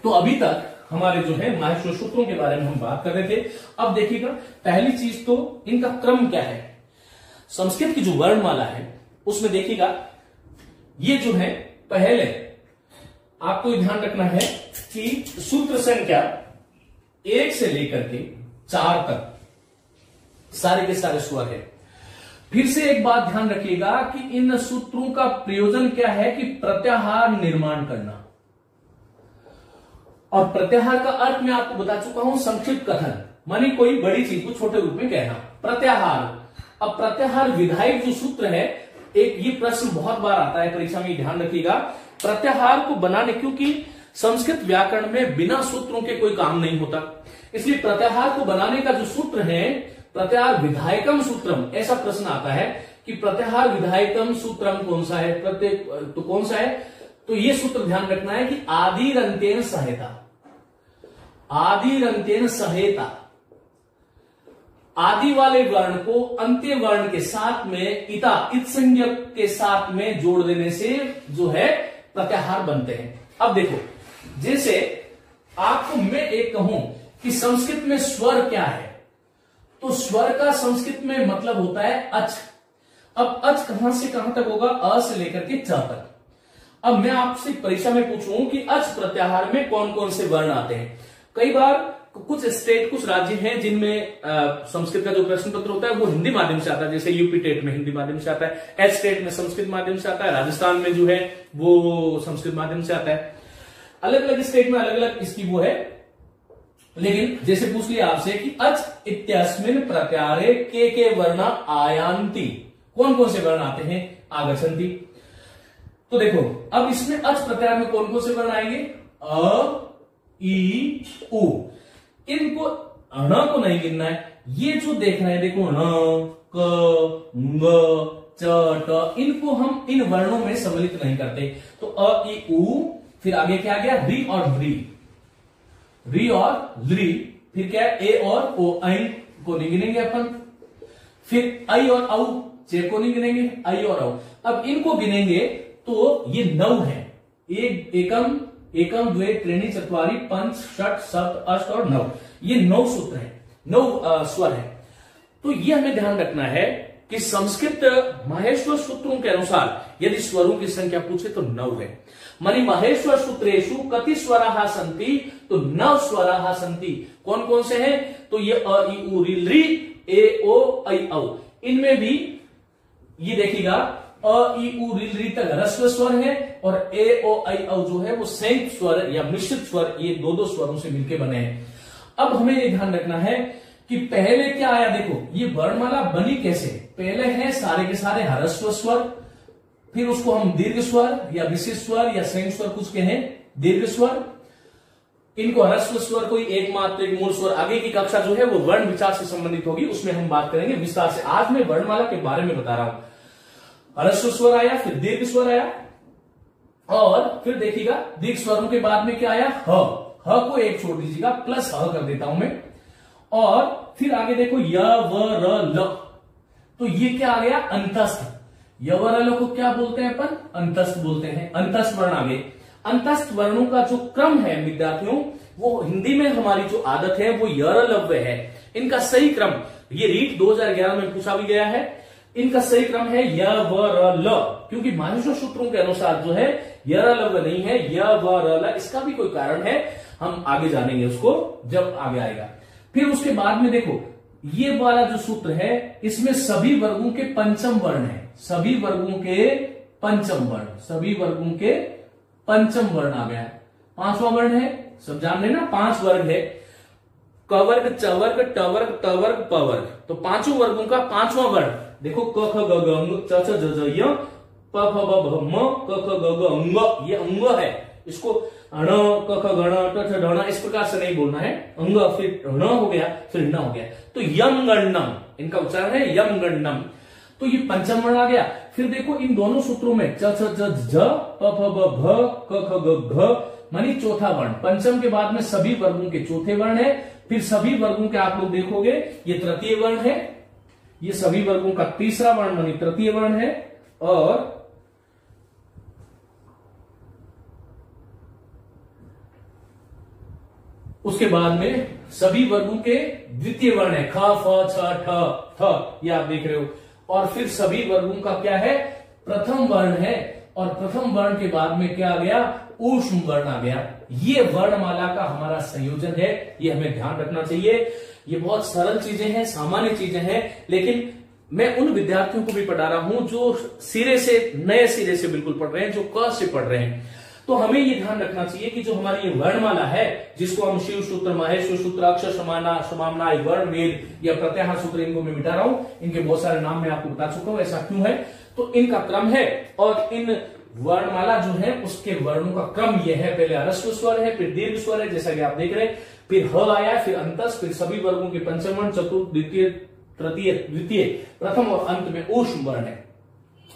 तो अभी तक हमारे जो है माहेश्वर सूत्रों के बारे में हम बात कर रहे थे। अब देखिएगा पहली चीज तो इनका क्रम क्या है। संस्कृत की जो वर्णमाला है उसमें देखिएगा ये जो है पहले आपको ध्यान रखना है कि सूत्र संख्या 1 से लेकर के 4 तक सारे के सारे स्वर है। फिर से एक बात ध्यान रखिएगा कि इन सूत्रों का प्रयोजन क्या है कि प्रत्याहार निर्माण करना, और प्रत्याहार का अर्थ मैं आपको बता चुका हूं, संक्षिप्त कथन, मानी कोई बड़ी चीज को छोटे रूप में कहना, प्रत्याहार। अब प्रत्याहार विधायक जो सूत्र है, एक ये प्रश्न बहुत बार आता है परीक्षा में, ध्यान रखिएगा। प्रत्याहार को बनाने, क्योंकि संस्कृत व्याकरण में बिना सूत्रों के कोई काम नहीं होता, इसलिए प्रत्याहार को बनाने का जो सूत्र है प्रत्याहार विधायकम सूत्रम, ऐसा प्रश्न आता है कि प्रत्याहार विधायकम सूत्रम कौन सा है, प्रत्येक तो कौन सा है, तो ये सूत्र ध्यान रखना है कि आदिरंतेन सहेता, आदिरंतेन सहेता, आदि वाले वर्ण को अंत्य वर्ण के साथ में इता इत संज्ञक के साथ में जोड़ देने से जो है प्रत्याहार बनते हैं। अब देखो, जैसे आपको मैं एक कहूं कि संस्कृत में स्वर क्या है, तो स्वर का संस्कृत में मतलब होता है अच। अब अच कहां से कहां तक होगा, अ से लेकर के च तक। अब मैं आपसे परीक्षा में पूछूं कि अच प्रत्याहार में कौन कौन से वर्ण आते हैं। कई बार कुछ स्टेट, कुछ राज्य हैं जिनमें संस्कृत का जो प्रश्न पत्र होता है वो हिंदी माध्यम से आता है, जैसे यूपी टेट में हिंदी माध्यम से आता है, एच स्टेट में संस्कृत माध्यम से आता है, राजस्थान में जो है वो संस्कृत माध्यम से आता है। अलग अलग स्टेट में अलग अलग इसकी वो है। लेकिन जैसे पूछ लिया आपसे कि अच इत्यस्मिन् प्रत्याहारे के वर्णा आयान्ति, कौन कौन से वर्ण आते हैं, आगच्छन्ति। तो देखो अब इसमें अच प्रत्याहार में कौन कौन से वर्ण आएंगे, अ, ई, उ। इनको अण को नहीं गिनना है, ये जो देख रहे हैं देखो न, क, ग, च, ट, इनको हम इन वर्णों में सम्मिलित नहीं करते। तो अ, ई, उ, फिर आगे क्या आ गया, री और री, री और ली, फिर क्या है, ए और ओ, ऐ को नहीं गिनेंगे अपन। फिर आई और औ, चे को नहीं गिनेंगे, आई और औ। अब इनको गिनेंगे तो ये 9 है, एकम एकम द्वे त्रीणि चत्वारि पंच षट सप्त अष्ट और 9, ये 9 सूत्र है, 9 स्वर है। तो ये हमें ध्यान रखना है कि संस्कृत माहेश्वर सूत्रों के अनुसार यदि स्वरों की संख्या पूछे तो 9 है। मानी माहेश्वर सूत्रेषु कति स्वराः सन्ति, तो 9 स्वराः सन्ति। कौन कौन से हैं, तो ये अ, ई, उ, री, ली, ए, ओ, ऐ, औ। इनमें भी ये देखिएगा अ, ई, उ, री, ली तक ह्रस्व स्वर है और ए, ओ, ऐ, औ जो है वो संयुक्त स्वर या मिश्रित स्वर, ये दो स्वरों से मिलकर बने हैं। अब हमें ये ध्यान रखना है कि पहले क्या आया, देखो ये वर्णमाला बनी कैसे, पहले है सारे के सारे ह्रस्व स्वर, फिर उसको हम दीर्घ स्वर या विशिष्ट स्वर या संयुक्त स्वर कुछ कहें, दीर्घ स्वर। इनको ह्रस्व स्वर कोई एक मात्रिक मूल स्वर, आगे की कक्षा जो है वो वर्ण विचार से संबंधित होगी, उसमें हम बात करेंगे विस्तार से। आज मैं वर्णमाला के बारे में बता रहा हूं। ह्रस्व स्वर आया, फिर दीर्घ स्वर आया, और फिर देखिएगा दीर्घ स्वरों के बाद में क्या आया, ह को एक छोड़ दीजिएगा, प्लस ह कर देता हूं मैं। और फिर आगे देखो य, व, र, ल, तो ये क्या आ गया, अंतस्थ। य, व, र, ल को क्या बोलते हैं अपन, अंतस्थ बोलते हैं, अंतस्थ वर्ण आ गए। अंतस्थ वर्णों का जो क्रम है विद्यार्थियों, वो हिंदी में हमारी जो आदत है वो यरलव्य है। इनका सही क्रम, ये रीट 2011 में पूछा भी गया है, इनका सही क्रम है य, व, र, ल, क्योंकि माहेश्वर सूत्रों के अनुसार जो है यरलव्य नहीं है, य, व, र, ल। इसका भी कोई कारण है, हम आगे जानेंगे उसको जब आगे आएगा। फिर उसके बाद में देखो ये वाला जो सूत्र है, इसमें सभी वर्गों के पंचम वर्ण है, सभी वर्गों के पंचम वर्ण, सभी वर्गों के पंचम वर्ण आ गया है। 5वां वर्ण है, सब जान लेना 5 वर्ग है, क वर्ग, च वर्ग, ट वर्ग, त वर्ग, प वर्ग। तो 5 वर्गों का 5वां वर्ण देखो, क, ख, ग, घ, ङ, च, छ, ज, झ, य, प, फ, ब, भ, म, क, ख, ग, घ, अंग। ये अंग है, इसको अण, क, ख, गण, ट, ठ, ढ, इस प्रकार से नहीं बोलना है। अंग, फिर ण हो गया, फिर न हो गया, तो यम गणनम, इनका उच्चारण है यम गणनम। तो ये पंचम वर्ण आ गया। फिर देखो इन दोनों सूत्रों में च, छ, ज, झ, प, फ, ब, भ, क, ख, ग, घ, मानी चौथा वर्ण। पंचम के बाद में सभी वर्गों के चौथे वर्ण है। फिर सभी वर्गों के आप लोग देखोगे ये तृतीय वर्ण है, ये सभी वर्गों का तीसरा वर्ण मानी तृतीय वर्ण है, और उसके बाद में सभी वर्गों के द्वितीय वर्ण है, ख, फ, छ, ठ, थ, ये आप देख रहे हो। और फिर सभी वर्गों का क्या है, प्रथम वर्ण है, और प्रथम वर्ण के बाद में क्या आ गया, ऊष्म वर्ण आ गया। ये वर्णमाला का हमारा संयोजन है, ये हमें ध्यान रखना चाहिए। ये बहुत सरल चीजें हैं, सामान्य चीजें हैं, लेकिन मैं उन विद्यार्थियों को भी पढ़ा रहा हूं जो सिरे से, नए सिरे से बिल्कुल पढ़ रहे हैं, जो क से पढ़ रहे हैं। तो हमें ये ध्यान रखना चाहिए कि जो हमारी ये वर्णमाला है, जिसको हम शिव सूत्र, माहेश्वर सूत्र, अक्षर समाना, समामना, वर्ण वेद या प्रत्याहार सूत्र, इनको मैं मिटा रहा हूं। इनके बहुत सारे नाम मैं आपको बता चुका हूं, ऐसा क्यों है, तो इनका क्रम है। और इन वर्णमाला जो है उसके वर्णों का क्रम यह है, पहले ह्रस्व स्वर है, फिर दीर्घ स्वर है, जैसा कि आप देख रहे हैं, फिर ह आया, फिर अंतस, फिर सभी वर्गों के पंचम वर्ण, चतुर्थ, द्वितीय, तृतीय, द्वितीय, प्रथम और अंत में ऊष्म वर्ण है।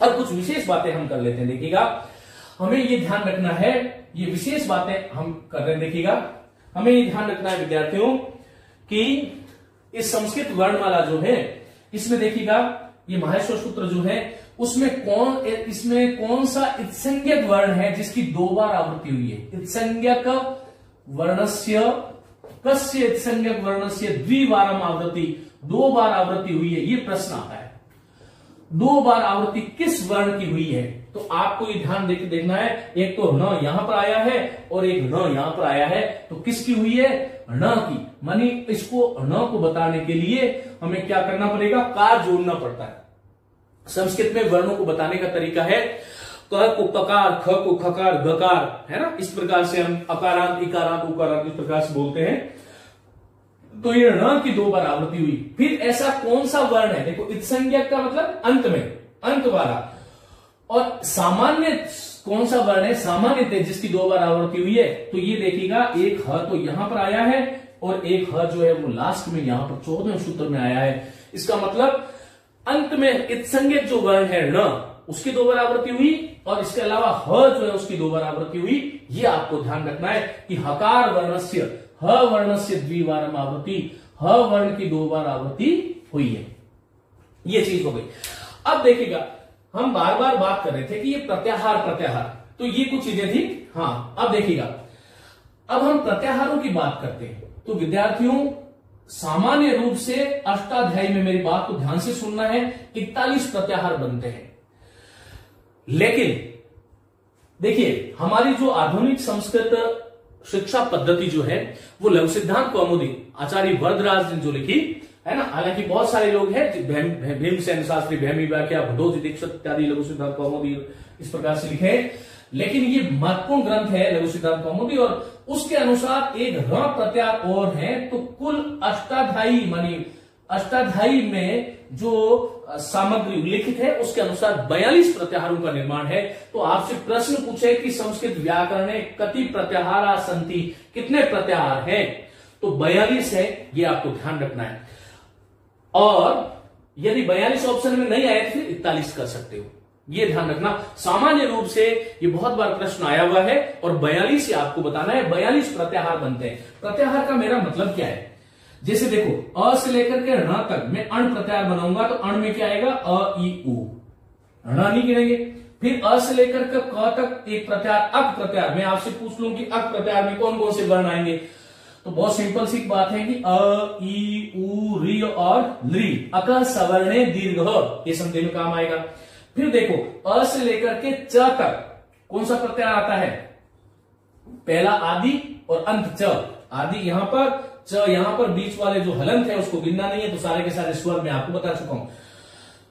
अब कुछ विशेष बातें हम कर लेते हैं, देखिएगा हमें ये ध्यान रखना है, ये विशेष बातें हम कर रहे हैं। देखिएगा हमें ये ध्यान रखना है विद्यार्थियों कि इस संस्कृत वर्णमाला जो है, इसमें देखिएगा ये माहेश्वर सूत्र जो है उसमें इसमें कौन सा इत्संज्ञक वर्ण है जिसकी 2 बार आवृत्ति हुई है। इत्संज्ञक वर्णस्य, कस्य इत्संज्ञक वर्णस्य द्विवारम आवृत्ति, 2 बार आवृत्ति हुई है, ये प्रश्न आता है। दो बार आवृत्ति किस वर्ण की हुई है, तो आपको ये ध्यान देके देखना है। एक तो न यहां पर आया है और एक न यहां पर आया है, तो किसकी हुई है, न की। मानी इसको न को बताने के लिए हमें क्या करना पड़ेगा, कार जोड़ना पड़ता है। संस्कृत में वर्णों को बताने का तरीका है क को ककार, ख को खकार, गकार, है ना, इस प्रकार से हम अकारांत, इकारांत, उकारांत इस प्रकार से बोलते हैं। तो ये ण की दो बार आवृत्ति हुई। फिर ऐसा कौन सा वर्ण है, देखो इत्संज्ञक का मतलब अंत में, अंत वाला। और सामान्य कौन सा वर्ण है, सामान्य जिसकी दो बार आवृत्ति हुई है, तो ये देखिएगा एक ह तो यहां पर आया है और एक ह जो है वो लास्ट में यहां पर 14वें सूत्र में आया है। इसका मतलब अंत में इत्संज्ञक जो वर्ण है ण, उसकी दो बार आवृत्ति हुई, और इसके अलावा ह जो है उसकी दो बार आवृत्ति हुई। ये आपको ध्यान रखना है कि हकार वर्णस्य, ह वर्णस्य द्विवारम आवृत्ति, ह वर्ण की दो बार आवृत्ति हुई है। ये चीज हो गई। अब देखिएगा, हम बार बार बात कर रहे थे कि ये प्रत्याहार, प्रत्याहार, तो ये कुछ चीजें थी। हाँ, अब देखिएगा, अब हम प्रत्याहारों की बात करते हैं। तो विद्यार्थियों, सामान्य रूप से अष्टाध्यायी में मेरी बात को ध्यान से सुनना है, 41 प्रत्याहार बनते हैं। लेकिन देखिए, हमारी जो आधुनिक संस्कृत शिक्षा पद्धति जो है वो लघु सिद्धांत कौमुदी आचार्य वरदराज ने जो लिखी है ना, हालांकि बहुत सारे लोग हैं भीमसेन शास्त्री, भैमी व्याख्या, भदोजी दीक्षित इत्यादि लघु सिद्धांत कौमुदी इस प्रकार से लिखे, लेकिन ये महत्वपूर्ण ग्रंथ है लघु सिद्धांत कौमुदी। और उसके अनुसार एक ऋण प्रत्याहार और है, तो कुल अष्टाध्यायी मानी अष्टाध्यायी में जो सामग्री उल्लिखित है उसके अनुसार 42 प्रत्याहारों का निर्माण है। तो आपसे प्रश्न पूछे कि संस्कृत व्याकरण कति प्रत्याहारा संति, कितने प्रत्याहार हैं, तो 42 है, ये आपको ध्यान रखना है। और यदि 42 ऑप्शन में नहीं आए तो फिर 41 कर सकते हो, ये ध्यान रखना। सामान्य रूप से ये बहुत बार प्रश्न आया हुआ है और 42 ही आपको बताना है। 42 प्रत्याहार बनते हैं। प्रत्याहार का मेरा मतलब क्या है, जैसे देखो अ से लेकर के ण तक मैं अण प्रत्याहार बनाऊंगा, तो अण में क्या आएगा, अ ई उ, ण नहीं गिनेंगे। फिर अ से लेकर के क तक एक प्रत्याहार, अक प्रत्याहार। मैं आपसे पूछ लूं कि अक प्रत्याहार में कौन कौन से वर्ण आएंगे, तो बहुत सिंपल सी बात है कि अ ई उ री और ली, अक सवर्णे दीर्घ, ये समझने में काम आएगा। फिर देखो अ से लेकर के च तक कौन सा प्रत्याहार आता है, पहला आदि और अंत च, आदि यहां पर, च यहां पर, बीच वाले जो हलंत है उसको गिनना नहीं है, तो सारे के सारे स्वर मैं आपको बता चुका हूं।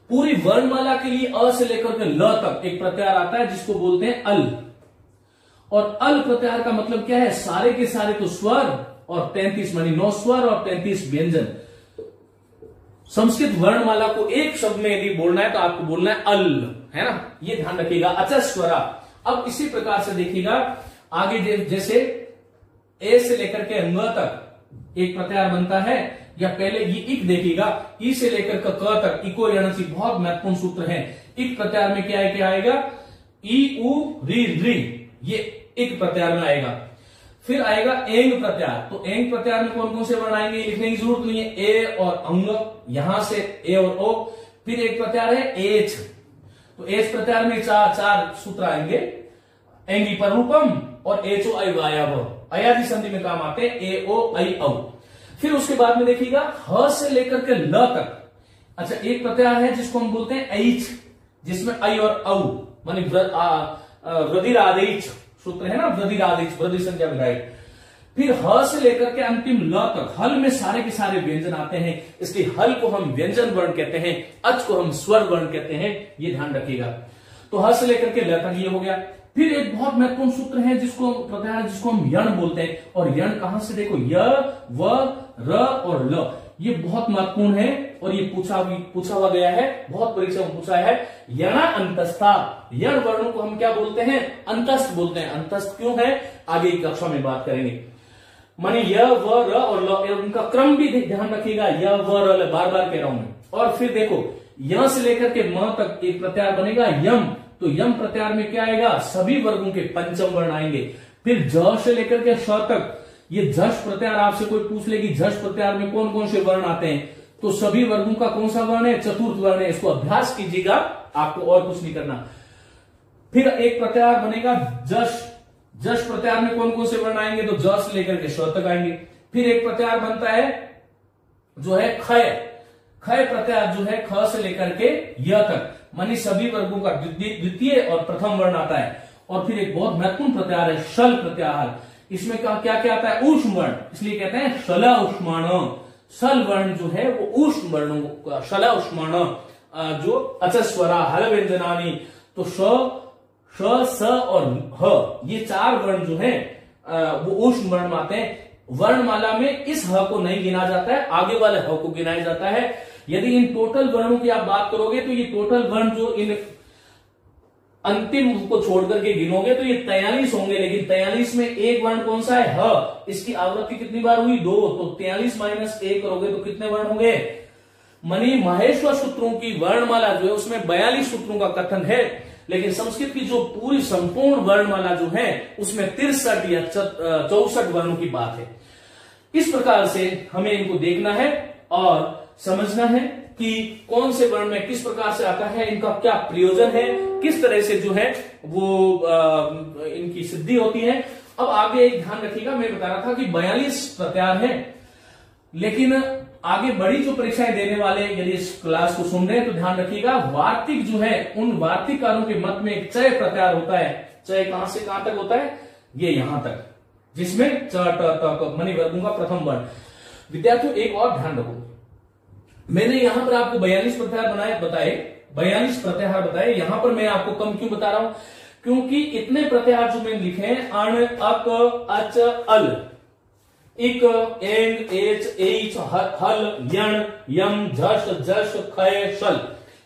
पूरी वर्णमाला के लिए अ से लेकर के ल तक एक प्रत्याहार आता है जिसको बोलते हैं अल। और अल प्रत्याहार का मतलब क्या है, सारे के सारे तो स्वर और 33 मानी 9 स्वर और 33 व्यंजन। संस्कृत वर्णमाला को एक शब्द में यदि बोलना है तो आपको बोलना है अल, है ना, ये ध्यान रखिएगा। अचस्वरा। अब इसी प्रकार से देखिएगा आगे, जैसे ए से लेकर के अंग तक एक प्रत्याहार बनता है, या पहले ये इक देखिएगा, ई से लेकर के क तक, इको यणसी, बहुत महत्वपूर्ण सूत्र है। इक प्रत्याहार में क्या है, क्या आएगा, ई उ री री, ये इक प्रत्याहार में आएगा। फिर आएगा एंग प्रत्याहार, तो एंग प्रत्याहार में कौन कौन से वर्ण आएंगे, लिखने की जरूरत नहीं है, ए और अंग, यहां से ए और ओ। फिर एक प्रत्याहार है एच, तो एच प्रत्याहार में चार सूत्र आएंगे, एंगी पर रूपम और एचो आई वायाव, अयादि संधि में काम आते हैं, ए ओ आई औ। फिर उसके बाद में देखिएगा ह से लेकर के ल तक, अच्छा एक प्रत्याहार है जिसको हम बोलते हैं ऐच, जिसमें आई और औ मानी वृद्धिरादेच सूत्र है ना, वृद्धिरादेच, वृद्धि संज्ञा विधायक। फिर ह से लेकर के अंतिम ल तक, हल में सारे के सारे व्यंजन आते हैं, इसलिए हल को हम व्यंजन वर्ण कहते हैं, अच को हम स्वर वर्ण कहते हैं, ये ध्यान रखिएगा। तो ह से लेकर के ल तक ये हो गया। फिर एक बहुत महत्वपूर्ण सूत्र है जिसको प्रत्याहार, जिसको हम यण बोलते हैं, और यण कहां से, देखो य व र और ल, ये बहुत महत्वपूर्ण है और ये पूछा हुआ गया है, बहुत परीक्षा में पूछा है। यणा अंतस्था, यण वर्णों को हम क्या बोलते हैं, अंतस्थ बोलते हैं। अंतस्थ क्यों है, आगे की कक्षा में बात करेंगे। माने य व र और ल, उनका क्रम भी ध्यान रखिएगा, य व र ल, बार बार कह रहा हूं मैं। और फिर देखो य से लेकर के म तक एक प्रत्याहार बनेगा यम, तो यम प्रत्याहार में क्या आएगा, सभी वर्गों के पंचम वर्ण आएंगे। फिर ज से लेकर के श तक, ये झष प्रत्याहार आपसे कोई पूछ ले कि झष प्रत्याहार में कौन कौन से वर्ण आते हैं, तो सभी वर्गों का कौन सा वर्ण है, चतुर्थ वर्ण है। इसको अभ्यास कीजिएगा, आपको और कुछ नहीं करना। फिर एक प्रत्याहार बनेगा जश, जश प्रत्याहार में कौन कौन से वर्ण आएंगे, तो ज से लेकर के श तक आएंगे। फिर एक प्रत्याहार बनता है जो है खय, खय प्रत्याहार जो है ख से लेकर के य तक, मानी सभी वर्गों का द्वितीय और प्रथम वर्ण आता है। और फिर एक बहुत महत्वपूर्ण प्रत्याहार है शल प्रत्याहार। इसमें क्या क्या आता है? ऊष्म वर्ण, इसलिए कहते हैं शला उष्माण। सल वर्ण जो है वो ऊष्म वर्णों का, शला उष्माण जो अचस्वरा हल व्यंजनानी, तो श स और ह ये चार वर्ण जो है वो ऊष्म वर्ण में आते हैं। वर्णमाला में इस ह को नहीं गिना जाता है, आगे वाले ह को गिनाया जाता है। यदि इन टोटल वर्णों की आप बात करोगे तो ये टोटल वर्ण जो इन अंतिम को छोड़ करके गिनोगे तो ये 43 होंगे, लेकिन 43 में एक वर्ण कौन सा है? ह। इसकी आवृत्ति कितनी बार हुई? 2, तो 43 माइनस 1 करोगे तो कितने वर्ण होंगे? मनी महेश्वर सूत्रों की वर्णमाला जो है उसमें 42 सूत्रों का कथन है, लेकिन संस्कृत की जो पूरी संपूर्ण वर्णमाला जो है उसमें 63 या 64 वर्णों की बात है। इस प्रकार से हमें इनको देखना है और समझना है कि कौन से वर्ण में किस प्रकार से आता है, इनका क्या प्रयोजन है, किस तरह से जो है वो इनकी सिद्धि होती है। अब आगे एक ध्यान रखिएगा, मैं बता रहा था कि 42 प्रत्याहार है, लेकिन आगे बड़ी जो परीक्षाएं देने वाले यदि इस क्लास को सुन रहे हैं तो ध्यान रखिएगा, वार्तिक जो है उन वार्तिकारों के मत में एक चय प्रत्याहार होता है। चय कहां से कहां तक होता है? ये यहां तक, जिसमें च ट मनी वर्गों का प्रथम वर्ण। विद्यार्थियों एक और ध्यान रखो, मैंने यहां पर आपको 42 प्रत्याहार बताए, 42 प्रत्याहार बताए। यहां पर मैं आपको कम क्यों बता रहा हूं? क्योंकि इतने प्रत्याहार जो मैंने लिखे हैं अण, अक, अच, अल, इक, एंग, एच, एच, हल, यण, यम, झष, जश, खय, शल,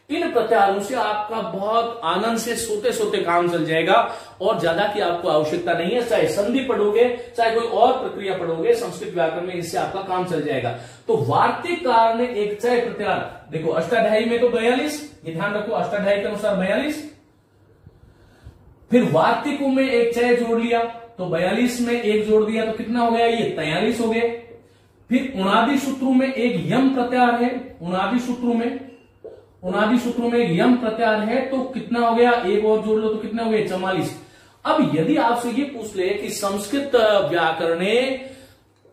इन प्रत्याहारों से आपका बहुत आनंद से सोते सोते काम चल जाएगा और ज्यादा की आपको आवश्यकता नहीं है। चाहे संधि पढ़ोगे, चाहे कोई और प्रक्रिया पढ़ोगे, संस्कृत व्याकरण में इससे आपका काम चल जाएगा। तो वार्तिककार ने एक चय प्रत्याहार, देखो अष्टाध्यायी में तो 42, ये ध्यान रखो, अष्टाध्यायी के अनुसार 42, फिर वार्तिकों में एक चय जोड़ लिया तो 42 में एक जोड़ दिया तो कितना हो गया? ये 43 हो गए। फिर उनादि सूत्रों में एक यम प्रत्याहार है, उनादि सूत्रों में एक यम प्रत्याहार है तो कितना हो गया? एक और जोड़ लो तो कितना हो गया? 44। अब यदि आपसे ये पूछ ले कि संस्कृत व्याकरणे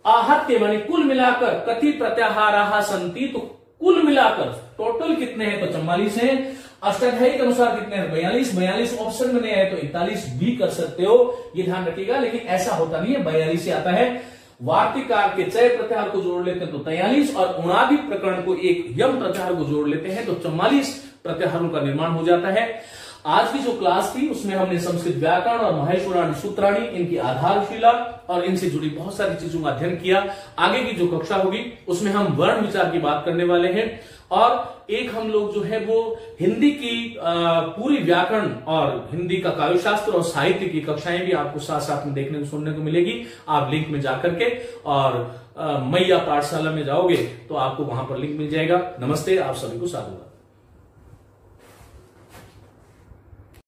आहत्य माने कुल मिलाकर कति प्रत्याहाराः सन्ति, तो कुल मिलाकर टोटल कितने हैं? तो 44 हैं। अष्टाध्यायी के अनुसार कितने हैं? 42 ऑप्शन में नहीं है तो 41 भी कर सकते हो, ये ध्यान रखिएगा। लेकिन ऐसा होता नहीं है, 42 से आता है। वार्तिकार के चय प्रत्याहार को जोड़ लेते हैं तो 43 और उनादि प्रकरण को एक यम प्रत्याहार को जोड़ लेते हैं तो 44 प्रत्याहारों का निर्माण हो जाता है। आज की जो क्लास थी उसमें हमने संस्कृत व्याकरण और महेश्वराणी सूत्राणी, इनकी आधारशिला और इनसे जुड़ी बहुत सारी चीजों का अध्ययन किया। आगे की जो कक्षा होगी उसमें हम वर्ण विचार की बात करने वाले हैं और एक हम लोग जो है वो हिंदी की पूरी व्याकरण और हिंदी का काव्यशास्त्र और साहित्य की कक्षाएं भी आपको साथ साथ में देखने को सुनने को मिलेगी। आप लिंक में जाकर के और मैया पाठशाला में जाओगे तो आपको वहां पर लिंक मिल जाएगा। नमस्ते, आप सभी को साधुवाद।